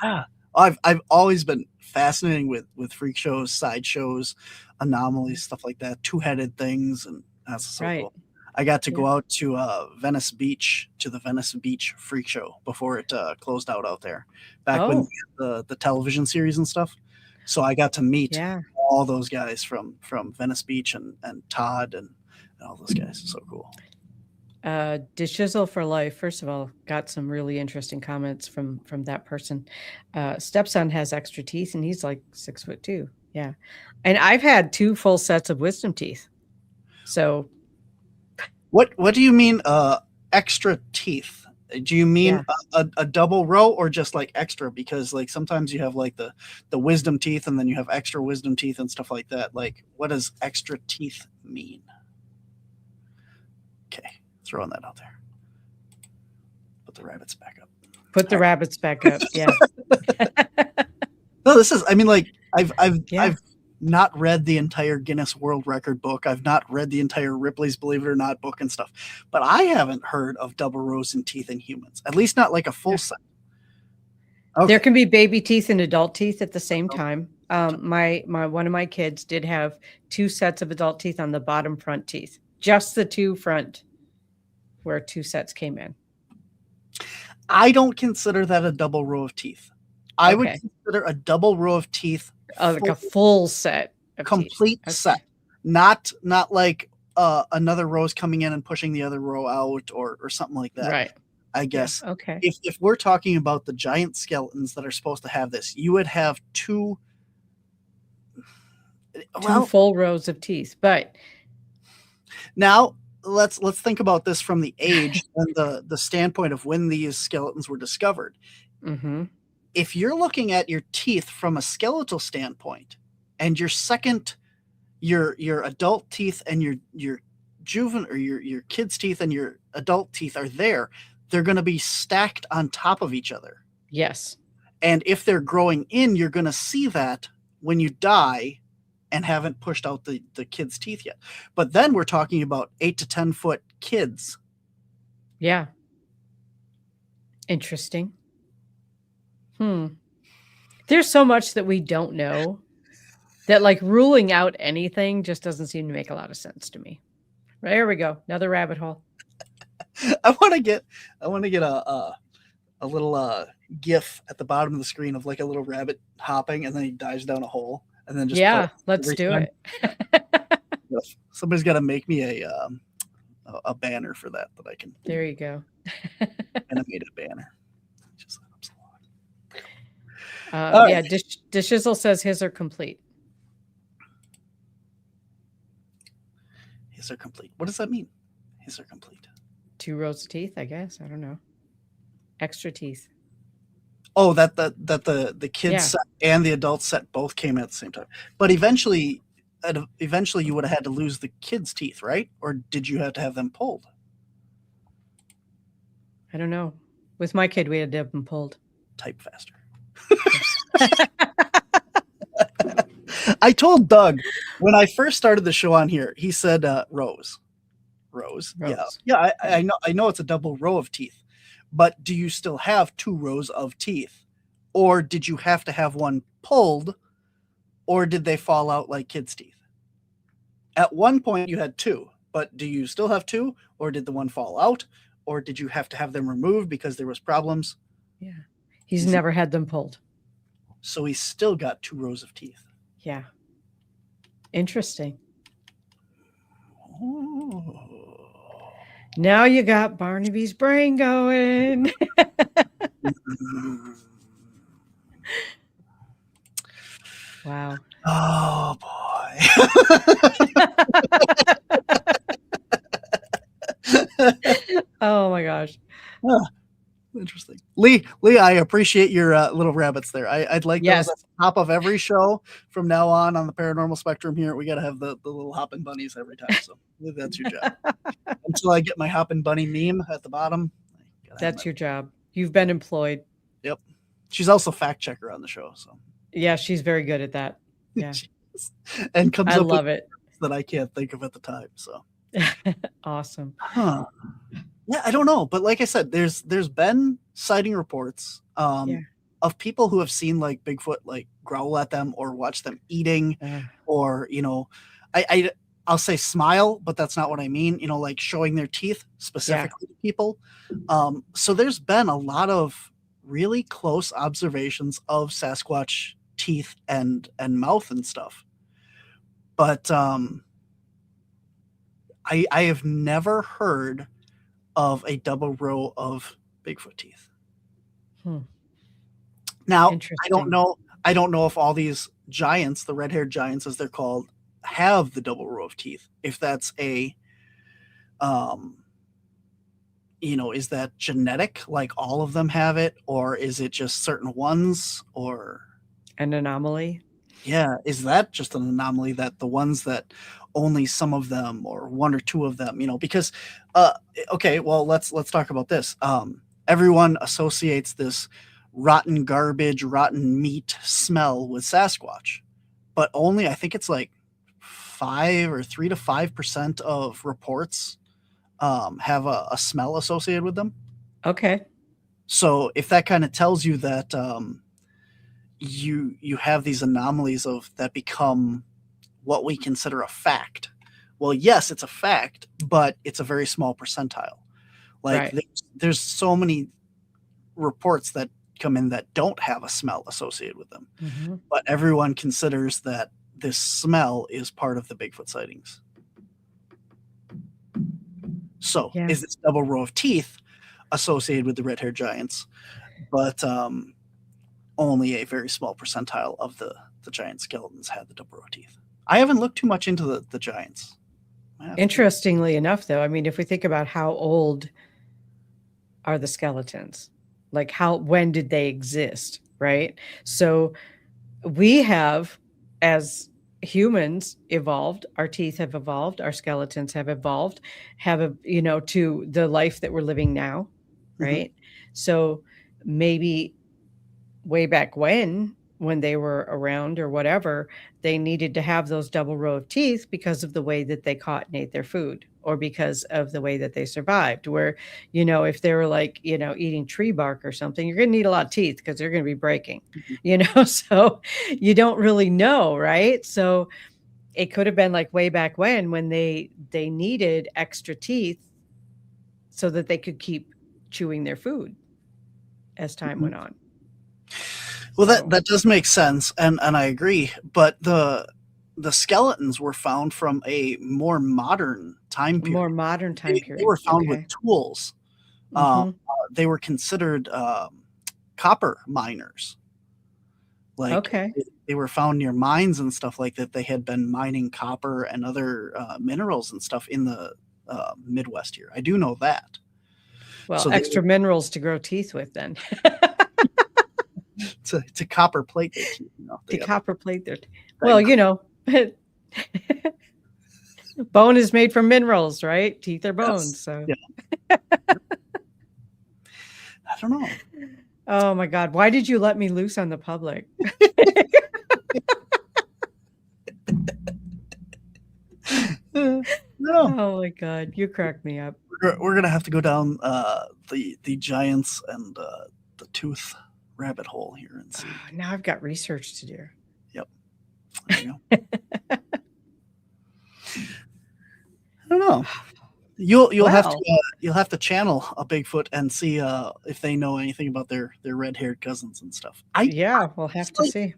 I've always been fascinating with freak shows, sideshows, anomalies, stuff like that, two-headed things, and that's so cool. I got to go out to the Venice Beach freak show before it closed out there, back when the television series and stuff. So I got to meet all those guys from Venice Beach and Todd and all those guys. So cool. Dishizzle for life. First of all, got some really interesting comments from that person. Stepson has extra teeth and he's like 6'2". Yeah. And I've had 2 full sets of wisdom teeth. So what do you mean extra teeth? Do you mean a double row or just like extra? Because like sometimes you have like the wisdom teeth and then you have extra wisdom teeth and stuff like that. Like what does extra teeth mean? Okay. Throwing that out there. Put the rabbits back up. Rabbits back up. Yeah. No, this is. I mean, like I've not read the entire Guinness World Record book. I've not read the entire Ripley's Believe It or Not book and stuff. But I haven't heard of double rows in teeth in humans. At least not like a full set. Okay. There can be baby teeth and adult teeth at the same time. My one of my kids did have 2 sets of adult teeth on the bottom front teeth. Just the 2 front. Where 2 sets came in. I don't consider that a double row of teeth. I would consider a double row of teeth like a full set, complete set, not like another row's coming in and pushing the other row out or something like that. Right. I guess. Yeah. Okay. If we're talking about the giant skeletons that are supposed to have this, you would have 2 full rows of teeth. But now let's think about this from the age and the standpoint of when these skeletons were discovered. Mm-hmm. If you're looking at your teeth from a skeletal standpoint, and your adult teeth and your juvenile or your kid's teeth and your adult teeth are there, they're going to be stacked on top of each other. Yes. And if they're growing in, you're going to see that when you die and haven't pushed out the kids' teeth yet. But then we're talking about 8 to 10 foot kids. Yeah. Interesting. There's so much that we don't know that like ruling out anything just doesn't seem to make a lot of sense to me. Right, here we go. Another rabbit hole. I want to get a little GIF at the bottom of the screen of like a little rabbit hopping and then he dives down a hole. And then just let's do it. Somebody's got to make me a banner for that I can There you go. animate a banner. Just Yeah, Dishizzle says his are complete. His are complete. What does that mean? His are complete. 2 rows of teeth, I guess. I don't know. Extra teeth. Oh, that the kids Yeah. set and the adult set both came at the same time. But eventually you would have had to lose the kids' teeth, right? Or did you have to have them pulled? I don't know. With my kid, we had to have them pulled. Type faster. I told Doug when I first started the show on here, he said rows. Yeah. I know it's a double row of teeth, but do you still have 2 rows of teeth, or did you have to have one pulled, or did they fall out like kids' teeth? At one point you had 2, but do you still have 2, or did the one fall out, or did you have to have them removed because there was problems? Yeah. He's never had them pulled. So he's still got 2 rows of teeth. Yeah. Interesting. Oh. Now you got Barnaby's brain going. Wow. Oh boy. Oh my gosh. Interesting. Lee, I appreciate your little rabbits there. I'd like those at the top of every show from now on the Paranormal Spectrum here. We got to have the little hopping bunnies every time. So that's your job. Until I get my hopping bunny meme at the bottom. That's your job. You've been employed. Yep. She's also fact checker on the show. So yeah, she's very good at that. Yeah. And comes up love with it that I can't think of at the time. So awesome. Huh. Yeah, I don't know, but like I said, there's been sighting reports of people who have seen like Bigfoot like growl at them or watch them eating, or I'll say smile, but that's not what I mean. Like showing their teeth specifically to people. So there's been a lot of really close observations of Sasquatch teeth and mouth and stuff, but I have never heard of a double row of Bigfoot teeth. Now, I don't know if all these giants, the red-haired giants as they're called, have the double row of teeth. If that's is that genetic, like all of them have it, or is it just certain ones, or an anomaly? Yeah, is that just an anomaly that the ones that only some of them or 1 or 2 of them, because okay, well let's talk about this. Everyone associates this rotten garbage, rotten meat smell with Sasquatch, but only I think it's like 3 to 5% of reports have a smell associated with them. Okay. So if that kind of tells you that you have these anomalies that become what we consider a fact. Well, yes, it's a fact, but it's a very small percentile. Like there's so many reports that come in that don't have a smell associated with them, but everyone considers that this smell is part of the Bigfoot sightings. So is this double row of teeth associated with the red-haired giants, but only a very small percentile of the giant skeletons had the double row of teeth. I haven't looked too much into the giants. Interestingly enough, though, I mean, if we think about how old are the skeletons, like when did they exist, right? So we have, as humans, evolved. Our teeth have evolved. Our skeletons have evolved, to the life that we're living now, right? So maybe way back when they were around or whatever, they needed to have those double row of teeth because of the way that they caught and ate their food, or because of the way that they survived. Where, if they were like, eating tree bark or something, you're going to need a lot of teeth because they're going to be breaking, so you don't really know. Right. So it could have been like way back when they needed extra teeth so that they could keep chewing their food as time went on. Well, that does make sense, and I agree. But the skeletons were found from a more modern time period. More modern time They period. were found with Okay. tools. Mhm. They were considered copper miners. Like Okay. they were found near mines and stuff like that. They had been mining copper and other minerals and stuff in the Midwest here. I do know that. Well, So they extra minerals to grow teeth with then. to copper plate their teeth, you know. To They got copper plate their well, you know, bone is made from minerals, right? Teeth are bones. yes. So Yeah. I don't know. oh my God. Why did you let me loose on the public? No. Oh my God. You cracked me up. We're gonna have to go down the giants and the tooth rabbit hole here and see. Now I've got research to do. Yep. There you go. I don't know. You'll have to channel a Bigfoot and see if they know anything about their red-haired cousins and stuff. Yeah, we'll have to see.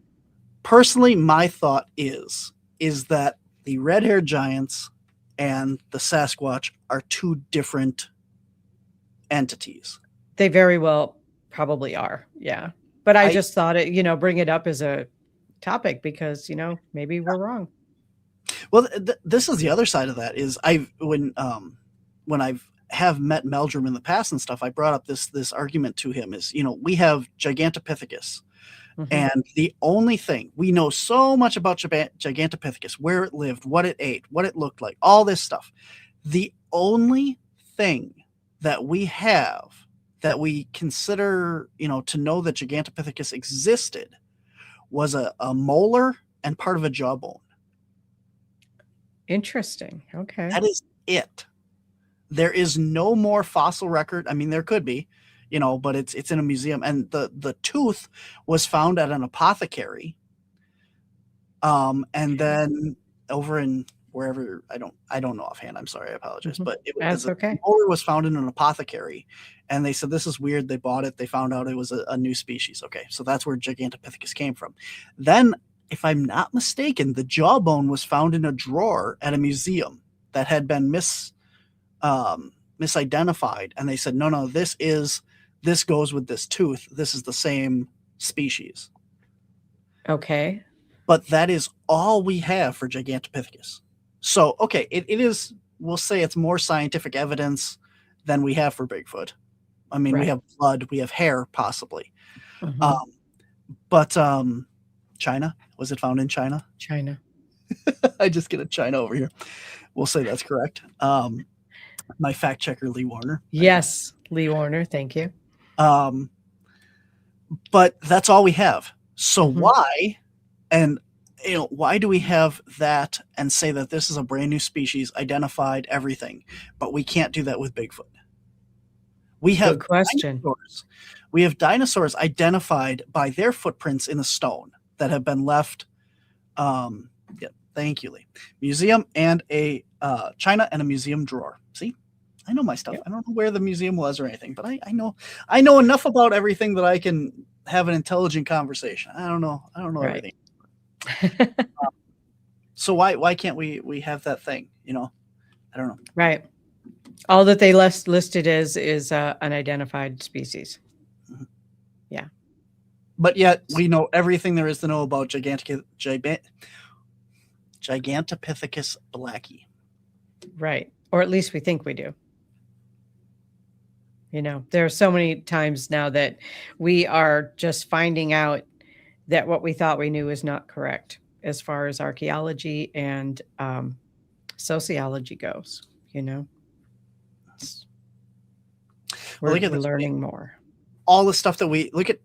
Personally, my thought is that the red-haired giants and the Sasquatch are two different entities. They very well probably are. Yeah. But I just thought bring it up as a topic because, maybe we're wrong. Well, this is the other side of that is when I've have met Meldrum in the past and stuff, I brought up this argument to him is, we have Gigantopithecus. Mhm. And the only thing we know so much about Gigantopithecus, where it lived, what it ate, what it looked like, all this stuff. The only thing that we have that we consider, to know that Gigantopithecus existed was a molar and part of a jawbone. Interesting. Okay. That is it. There is no more fossil record. I mean, there could be, but it's in a museum. And the tooth was found at an apothecary. And then over in wherever, I don't know offhand. I'm sorry, I apologize. Mhm. But That's okay. The molar was found in an apothecary, and they said this is weird. They bought it. They found out it was a new species. Okay, so that's where Gigantopithecus came from. Then, if I'm not mistaken, the jawbone was found in a drawer at a museum that had been misidentified, and they said, no, this goes with this tooth. This is the same species. Okay. But that is all we have for Gigantopithecus. So, okay, it is, we'll say it's more scientific evidence than we have for Bigfoot. I mean, Right. we have blood, we have hair, possibly. Mhm. But China, was it found in China? China. I just get a China over here. We'll say that's correct. My fact checker, Lee Warner. Yes. Lee Warner. Thank you. But that's all we have. So Mhm. why? And why do we have that and say that this is a brand new species, identified everything, but we can't do that with Bigfoot? We have Good question. dinosaurs. We have dinosaurs identified by their footprints in the stone that have been left. Thank you, Lee. Museum and a China and a museum drawer. See, I know my stuff. Yep. I don't know where the museum was or anything, but I know enough about everything that I can have an intelligent conversation. I don't know Right. everything. So why can't we have that thing? I don't know. Right. All that they listed is unidentified species. But yet we know everything there is to know about Gigantopithecus blackie. Right. Or at least we think we do. There are so many times now that we are just finding out that what we thought we knew is not correct as far as archaeology and sociology goes. Well, look at We're this. learning more. All the stuff that we look at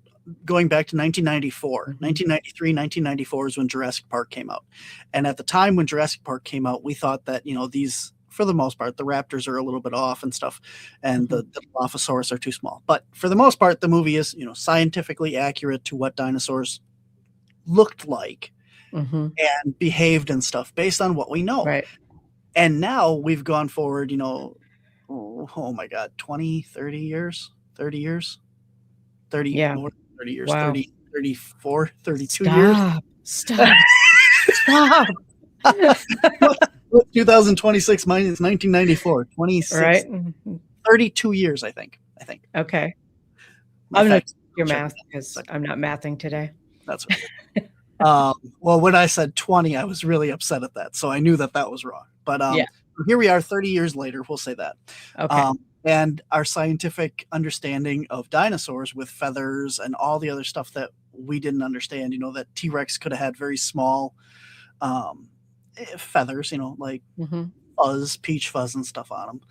going back to 1994, Mhm. 1993, 1994 is when Jurassic Park came out. And at the time when Jurassic Park came out, we thought that, these, for the most part, the raptors are a little bit off and stuff, and the Dilophosaurus are too small. But for the most part, the movie is, scientifically accurate to what dinosaurs looked like Mhm. and behaved and stuff based on what we know. Right. And now we've gone forward, oh my God, 20, 30 years, 30 years, 30, Yeah. more than 30 years, Wow. 30, 34, 32 years. Stop. Stop. What's 2026 minus 1994? 26, Right. 32 years, I think. Okay. My I'm going to facts- your check. math because I'm not mathing today. That's right. Well, when I said 20, I was really upset at that. So I knew that was wrong. But Yeah. here we are 30 years later. We'll say that. Okay. And our scientific understanding of dinosaurs with feathers and all the other stuff that we didn't understand, that T-Rex could have had very small feathers, like fuzz, peach fuzz and stuff on them,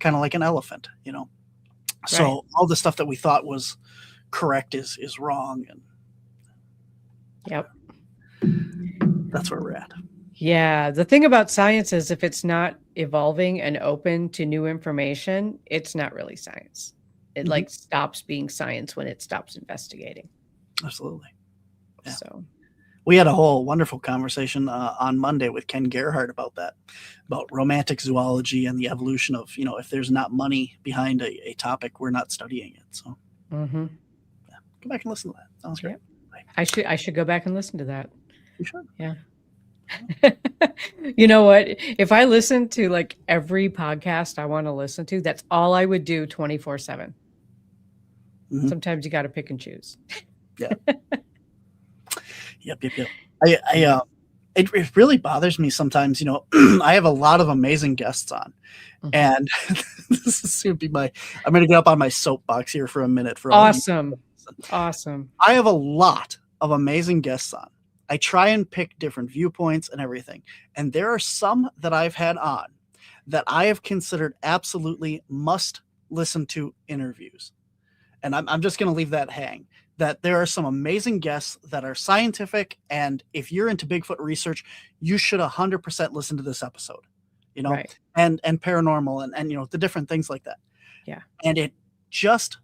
kind of like an elephant, So Right. all the stuff that we thought was correct is wrong. And Yep. that's where we're at. Yeah. The thing about science is if it's not evolving and open to new information, it's not really science. It like stops being science when it stops investigating. Absolutely. Yeah. So we had a whole wonderful conversation on Monday with Ken Gerhardt about that, about romantic zoology and the evolution of, if there's not money behind a topic, we're not studying it. So yeah, go back and listen to that. Sounds great. Yep. I should go back and listen to that. You should. Yeah. You know what? If I listen to like every podcast I want to listen to, that's all I would do 24/7. Sometimes you got to pick and choose. Yeah. Yep. It really bothers me sometimes, I have a lot of amazing guests on, and this is going to be I'm going to get up on my soapbox here for a minute. Awesome. I have a lot of amazing guests on. I try and pick different viewpoints and everything. And there are some that I've had on that I have considered absolutely must listen to interviews. And I'm just going to leave that hang. That there are some amazing guests that are scientific, and if you're into Bigfoot research, you should 100% listen to this episode, Right. and paranormal and the different things like that. Yeah. And it just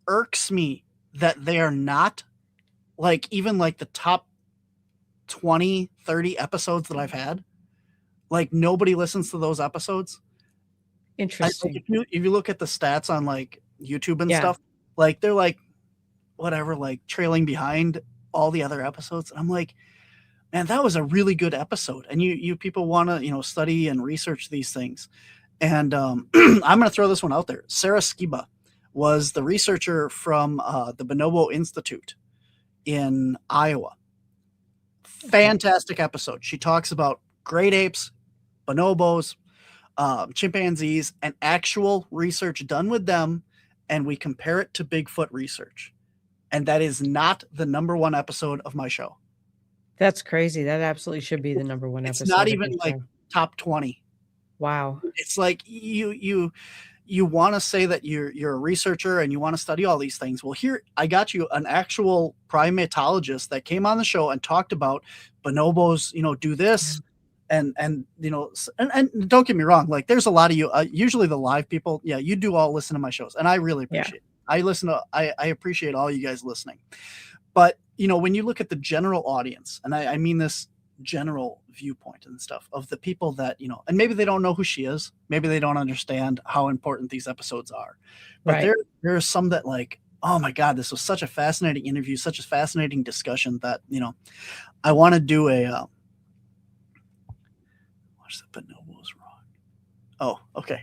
irks me that they are not even the top 20, 30 episodes that I've had. Like nobody listens to those episodes. Interesting. If you look at the stats on YouTube and stuff, they're whatever, trailing behind all the other episodes. And I'm like, man, that was a really good episode. And you people want to, study and research these things. And I'm going to throw this one out there. Sarah Skiba was the researcher from the Bonobo Institute in Iowa. Fantastic episode. She talks about great apes, bonobos, chimpanzees, and actual research done with them. And we compare it to Bigfoot research. And that is not the number one episode of my show. That's crazy. That absolutely should be the number one episode. It's not even top 20. Wow. It's like you want to say that you're a researcher and you want to study all these things. Well, here I got you an actual primatologist that came on the show and talked about bonobos, do this. And don't get me wrong, there's a lot of you, usually the live people. Yeah, you do all listen to my shows, and I really appreciate it. I appreciate all you guys listening. But, when you look at the general audience, and I mean this general viewpoint and stuff of the people that, and maybe they don't know who she is. Maybe they don't understand how important these episodes are. But there are some that oh my God, this was such a fascinating interview, such a fascinating discussion that, I want to do a, what's the bonobos wrong? Oh, okay.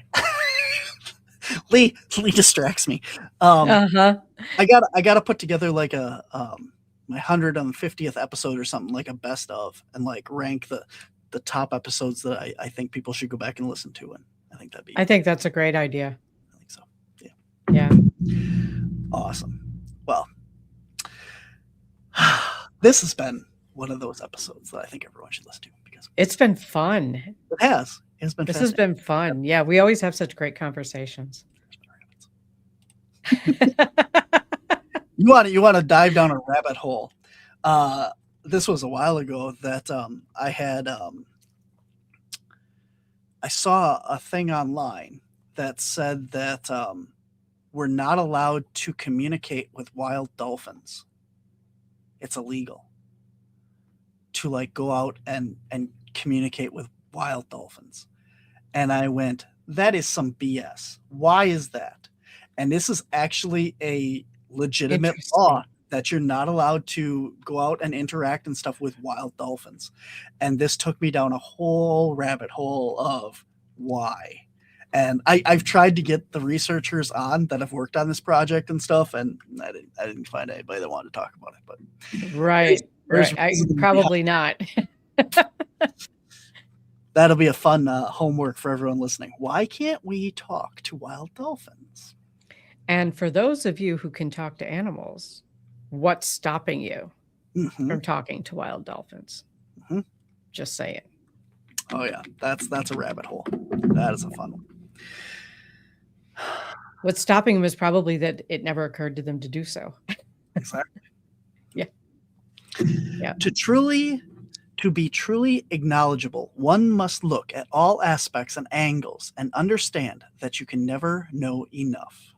Lee distracts me. I got to put together my 150th episode or something, a best of, and rank the top episodes that I think people should go back and listen to. And I think that's a great idea. I think so. Yeah. Awesome. Well, this has been one of those episodes that I think everyone should listen to because it's been fun. It has. This has been fun. Yeah, we always have such great conversations. You want to dive down a rabbit hole. This was a while ago that I had I saw a thing online that said that we're not allowed to communicate with wild dolphins. It's illegal to go out and communicate with wild dolphins. And I went, that is some BS. Why is that? And this is actually a legitimate law that you're not allowed to go out and interact and stuff with wild dolphins. And this took me down a whole rabbit hole of why. And I've tried to get the researchers on that have worked on this project and stuff, and I didn't find anybody that wanted to talk about it. But Right. Probably not. That'll be a fun homework for everyone listening. Why can't we talk to wild dolphins? And for those of you who can talk to animals, what's stopping you from talking to wild dolphins? Just saying. Oh yeah, that's a rabbit hole. That is a fun one. What's stopping them is probably that it never occurred to them to do so. Exactly. Yeah. To be truly acknowledgeable, one must look at all aspects and angles and understand that you can never know enough.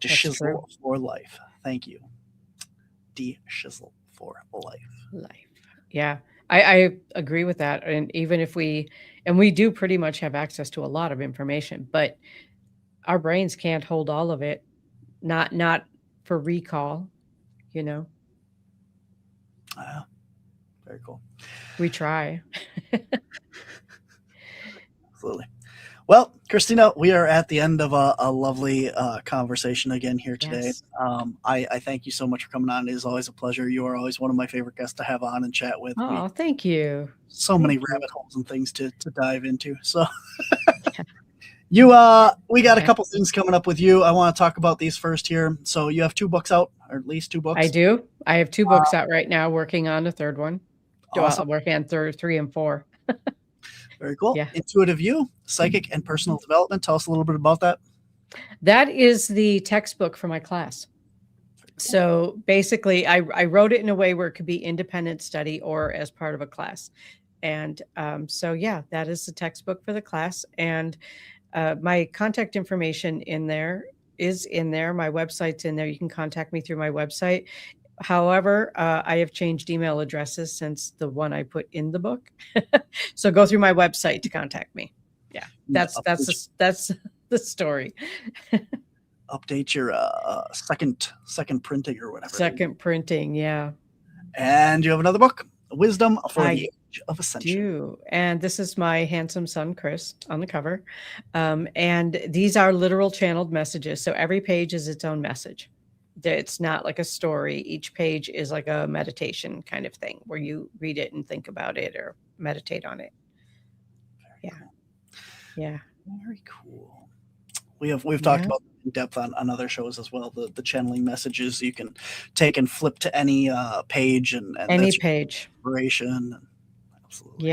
To shizzle for life. Thank you. D shizzle for life. Yeah, I agree with that. And even if we do pretty much have access to a lot of information, but our brains can't hold all of it. Not for recall, you know. Very cool. We try. Absolutely. Well, Kristina, we are at the end of a lovely conversation again here today. Yes. I thank you so much for coming on. It is always a pleasure. You are always one of my favorite guests to have on and chat with. Oh, thank you. So many rabbit holes and things to dive into. So we got a couple things coming up with you. I want to talk about these first here. So you have 2 books out, or at least 2 books. I do. I have 2 books out right now, working on a third one. Awesome. Working on 3 and 4. Very cool. Yeah. Intuitive You, Psychic and Personal Development. Tell us a little bit about that. That is the textbook for my class. So basically, I wrote it in a way where it could be independent study or as part of a class. And so, yeah, that is the textbook for the class. And my contact information is in there. My website's in there. You can contact me through my website. However, I have changed email addresses since the one I put in the book. So go through my website to contact me. Yeah, that's the story. Update your second printing or whatever. Second printing, yeah. And you have another book, Wisdom for the Age of Ascension. Do. And this is my handsome son, Chris, on the cover. And these are literal channeled messages. So every page is its own message. It's not like a story. Each page is like a meditation kind of thing where you read it and think about it or meditate on it. Very cool. Yeah. Very cool. We've talked about in depth on other shows as well. The channeling messages you can take and flip to any page and any page. Inspiration. Absolutely.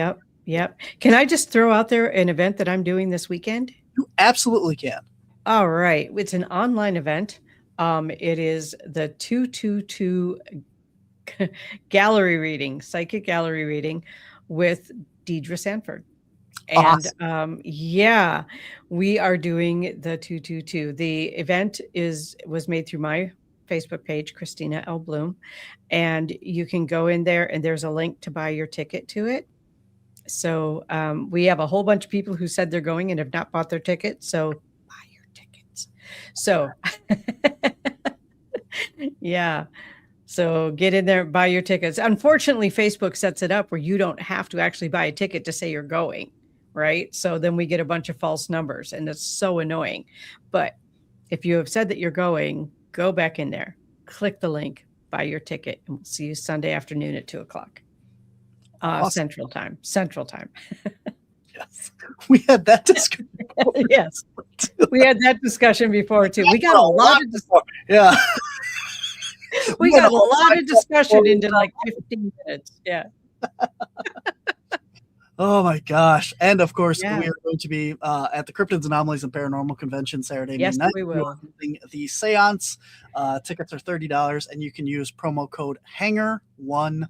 Yep. Can I just throw out there an event that I'm doing this weekend? You absolutely can. All right. It's an online event. It is the 222 gallery reading, psychic gallery reading with Deidre Sanford. And awesome. We are doing the 222. The event was made through my Facebook page, Kristina L. Bloom. And you can go in there and there's a link to buy your ticket to it. So we have a whole bunch of people who said they're going and have not bought their ticket. So buy your tickets. So yeah. So get in there, buy your tickets. Unfortunately, Facebook sets it up where you don't have to actually buy a ticket to say you're going, right? So then we get a bunch of false numbers and it's so annoying. But if you have said that you're going, go back in there, click the link, buy your ticket, and we'll see you Sunday afternoon at 2:00. Awesome. Central time. Yes. We had that discussion. Yes. We had that discussion before too. We got a lot of discussion. Yeah. We got a lot of discussion into like 15 minutes. Yeah. Oh my gosh. And of course, we are going to be at the Cryptids, Anomalies, and Paranormal Convention Saturday night. Yes, we will. The seance. Tickets are $30, and you can use promo code HANGER1,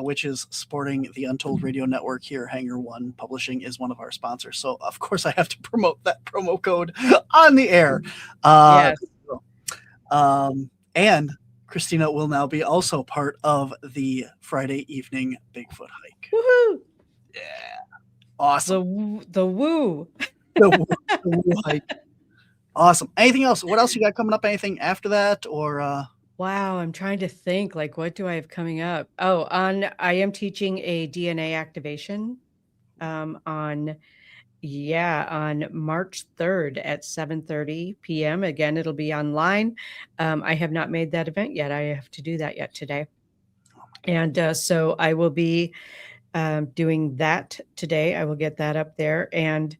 which is sporting the Untold Radio Network here. HANGER1 Publishing is one of our sponsors. So, of course, I have to promote that promo code on the air. Yes. And Kristina will now be also part of the Friday evening Bigfoot hike. Woohoo! Yeah. Awesome. The woo. The woo hike. Awesome. Anything else? What else you got coming up? Anything after that? Or well, Wow, I'm trying to think, like, what do I have coming up? Oh, I am teaching a DNA activation on March 3rd at 7:30 p.m. Again, it'll be online. I have not made that event yet. I have to do that yet today. And so I will be doing that today. I will get that up there. And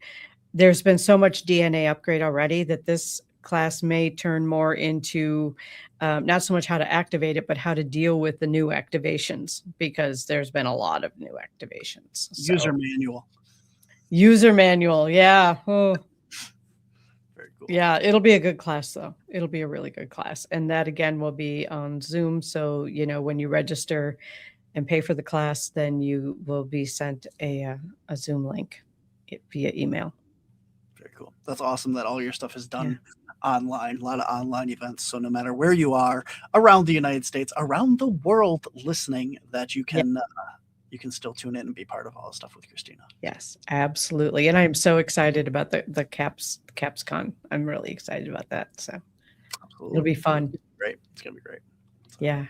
there's been so much DNA upgrade already that this class may turn more into not so much how to activate it, but how to deal with the new activations, because there's been a lot of new activations. So, User manual. yeah. Oh. Very cool. Yeah, it'll be a good class, though. It'll be a really good class. And that, again, will be on Zoom. So, when you register and pay for the class, then you will be sent a Zoom link via email. Very cool. That's awesome that all your stuff is done online, a lot of online events. So no matter where you are around the United States, around the world listening, that you can you can still tune in and be part of all the stuff with Kristina. Yes, absolutely. And I'm so excited about the CapsCon. I'm really excited about that. So Absolutely. it'll be fun. Great. It's going to be great. Yeah.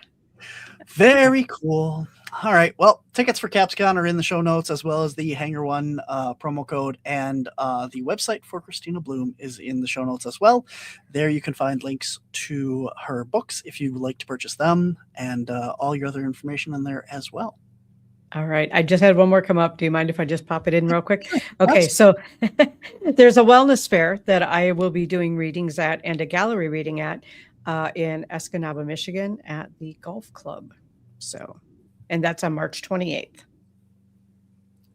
Very cool. All right. Well, tickets for CapsCon are in the show notes, as well as the Hanger One promo code, and the website for Kristina Bloom is in the show notes as well. There you can find links to her books if you would like to purchase them, and all your other information in there as well. All right. I just had one more come up. Do you mind if I just pop it in real quick? Okay. So there's a wellness fair that I will be doing readings at, and a gallery reading at in Escanaba, Michigan at the golf club. So, and that's on March 28th.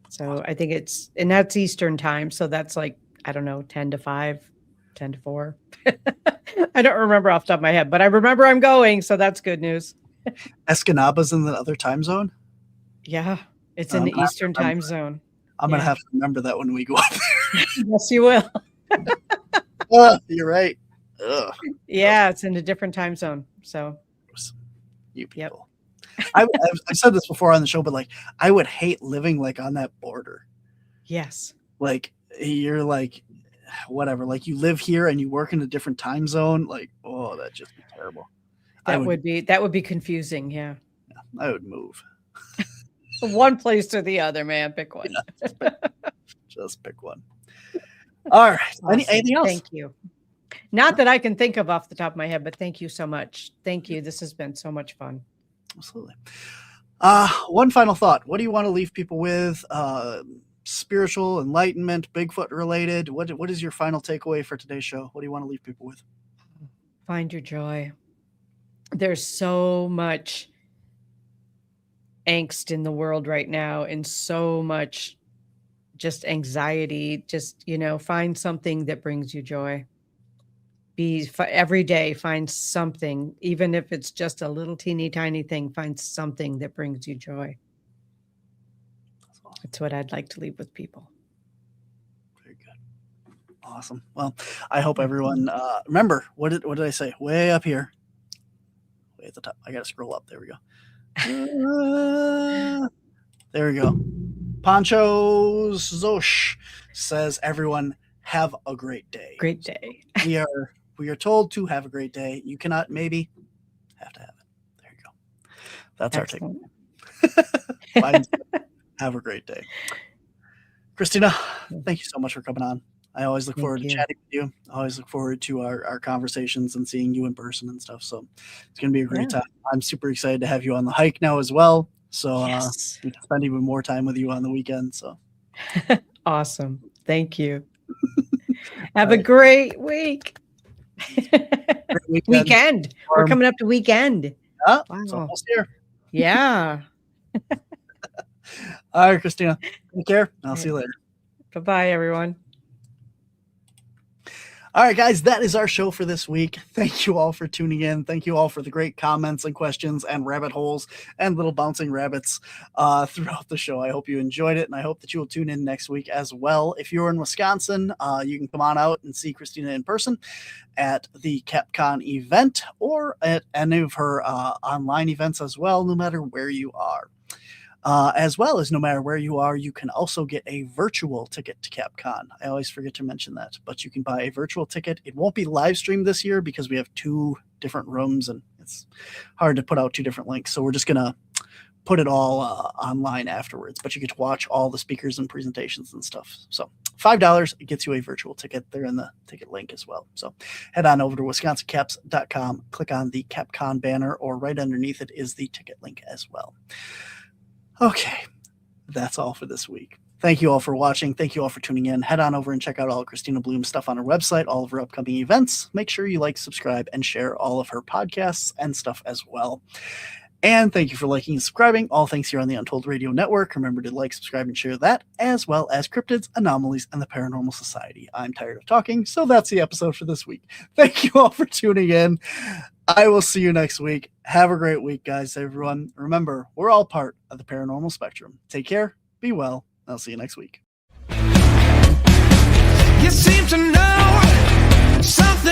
So I think and that's Eastern time. So that's like, I don't know, 10 to 5, 10 to 4. I don't remember off the top of my head, but I remember I'm going. So that's good news. Escanaba's in the other time zone? Yeah, it's in the Eastern time zone. I'm going to have to remember that when we go up there. Yes, you will. You're right. Ugh. Yeah, it's in a different time zone. So, you people. I've said this before on the show, but like, I would hate living like on that border. Yes. Like, you're like, whatever. Like, you live here and you work in a different time zone. Like, oh, that'd just be terrible. That would be confusing. Yeah. I would move. One place or the other, man. Pick one. Yeah, just pick one. All right. Awesome. Anything else? Thank you. Not that I can think of off the top of my head, but thank you so much. Thank you. This has been so much fun. Absolutely. One final thought. What do you want to leave people with? Spiritual, enlightenment, Bigfoot related? What is your final takeaway for today's show? What do you want to leave people with? Find your joy. There's so much angst in the world right now, and so much just anxiety. Just, find something that brings you joy. Every day, find something, even if it's just a little teeny tiny thing, find something that brings you joy. That's what I'd like to leave with people. Very good. Awesome. Well, I hope everyone, remember, what did I say? Way up here. Way at the top. I got to scroll up. There we go. There we go. Ponchos Zosh says, everyone have a great day. Great day. We are told to have a great day. You cannot maybe have to have it. There you go. That's Excellent. Our take. Have a great day. Kristina, thank you so much for coming on. I always look forward to chatting with you. I always look forward to our conversations and seeing you in person and stuff. So it's going to be a great time. I'm super excited to have you on the hike now as well. So we can spend even more time with you on the weekend. So awesome. Thank you. Have a great week. Weekend. We're coming up to weekend. Yeah, wow. It's almost here. Yeah. All right, Kristina. Take care. I'll see you later. Bye-bye, everyone. All right, guys, that is our show for this week. Thank you all for tuning in. Thank you all for the great comments and questions and rabbit holes and little bouncing rabbits throughout the show. I hope you enjoyed it, and I hope that you will tune in next week as well. If you're in Wisconsin, you can come on out and see Kristina in person at the CapCon event, or at any of her online events as well, no matter where you are. As well as no matter where you are, you can also get a virtual ticket to CapCon. I always forget to mention that, but you can buy a virtual ticket. It won't be live streamed this year because we have 2 different rooms and it's hard to put out 2 different links. So we're just going to put it all online afterwards, but you get to watch all the speakers and presentations and stuff. So $5, it gets you a virtual ticket there in the ticket link as well. So head on over to wisconsincaps.com, click on the CapCon banner, or right underneath it is the ticket link as well. Okay, that's all for this week. Thank you all for watching. Thank you all for tuning in. Head on over and check out all of Kristina Bloom's stuff on her website, all of her upcoming events. Make sure you like, subscribe, and share all of her podcasts and stuff as well. And thank you for liking and subscribing. All thanks here on the Untold Radio Network. Remember to like, subscribe, and share that, as well as Cryptids, Anomalies, and the Paranormal Society. I'm tired of talking, so that's the episode for this week. Thank you all for tuning in. I will see you next week. Have a great week, guys, everyone. Remember, we're all part of the Paranormal Spectrum. Take care, be well, I'll see you next week. You seem to know something.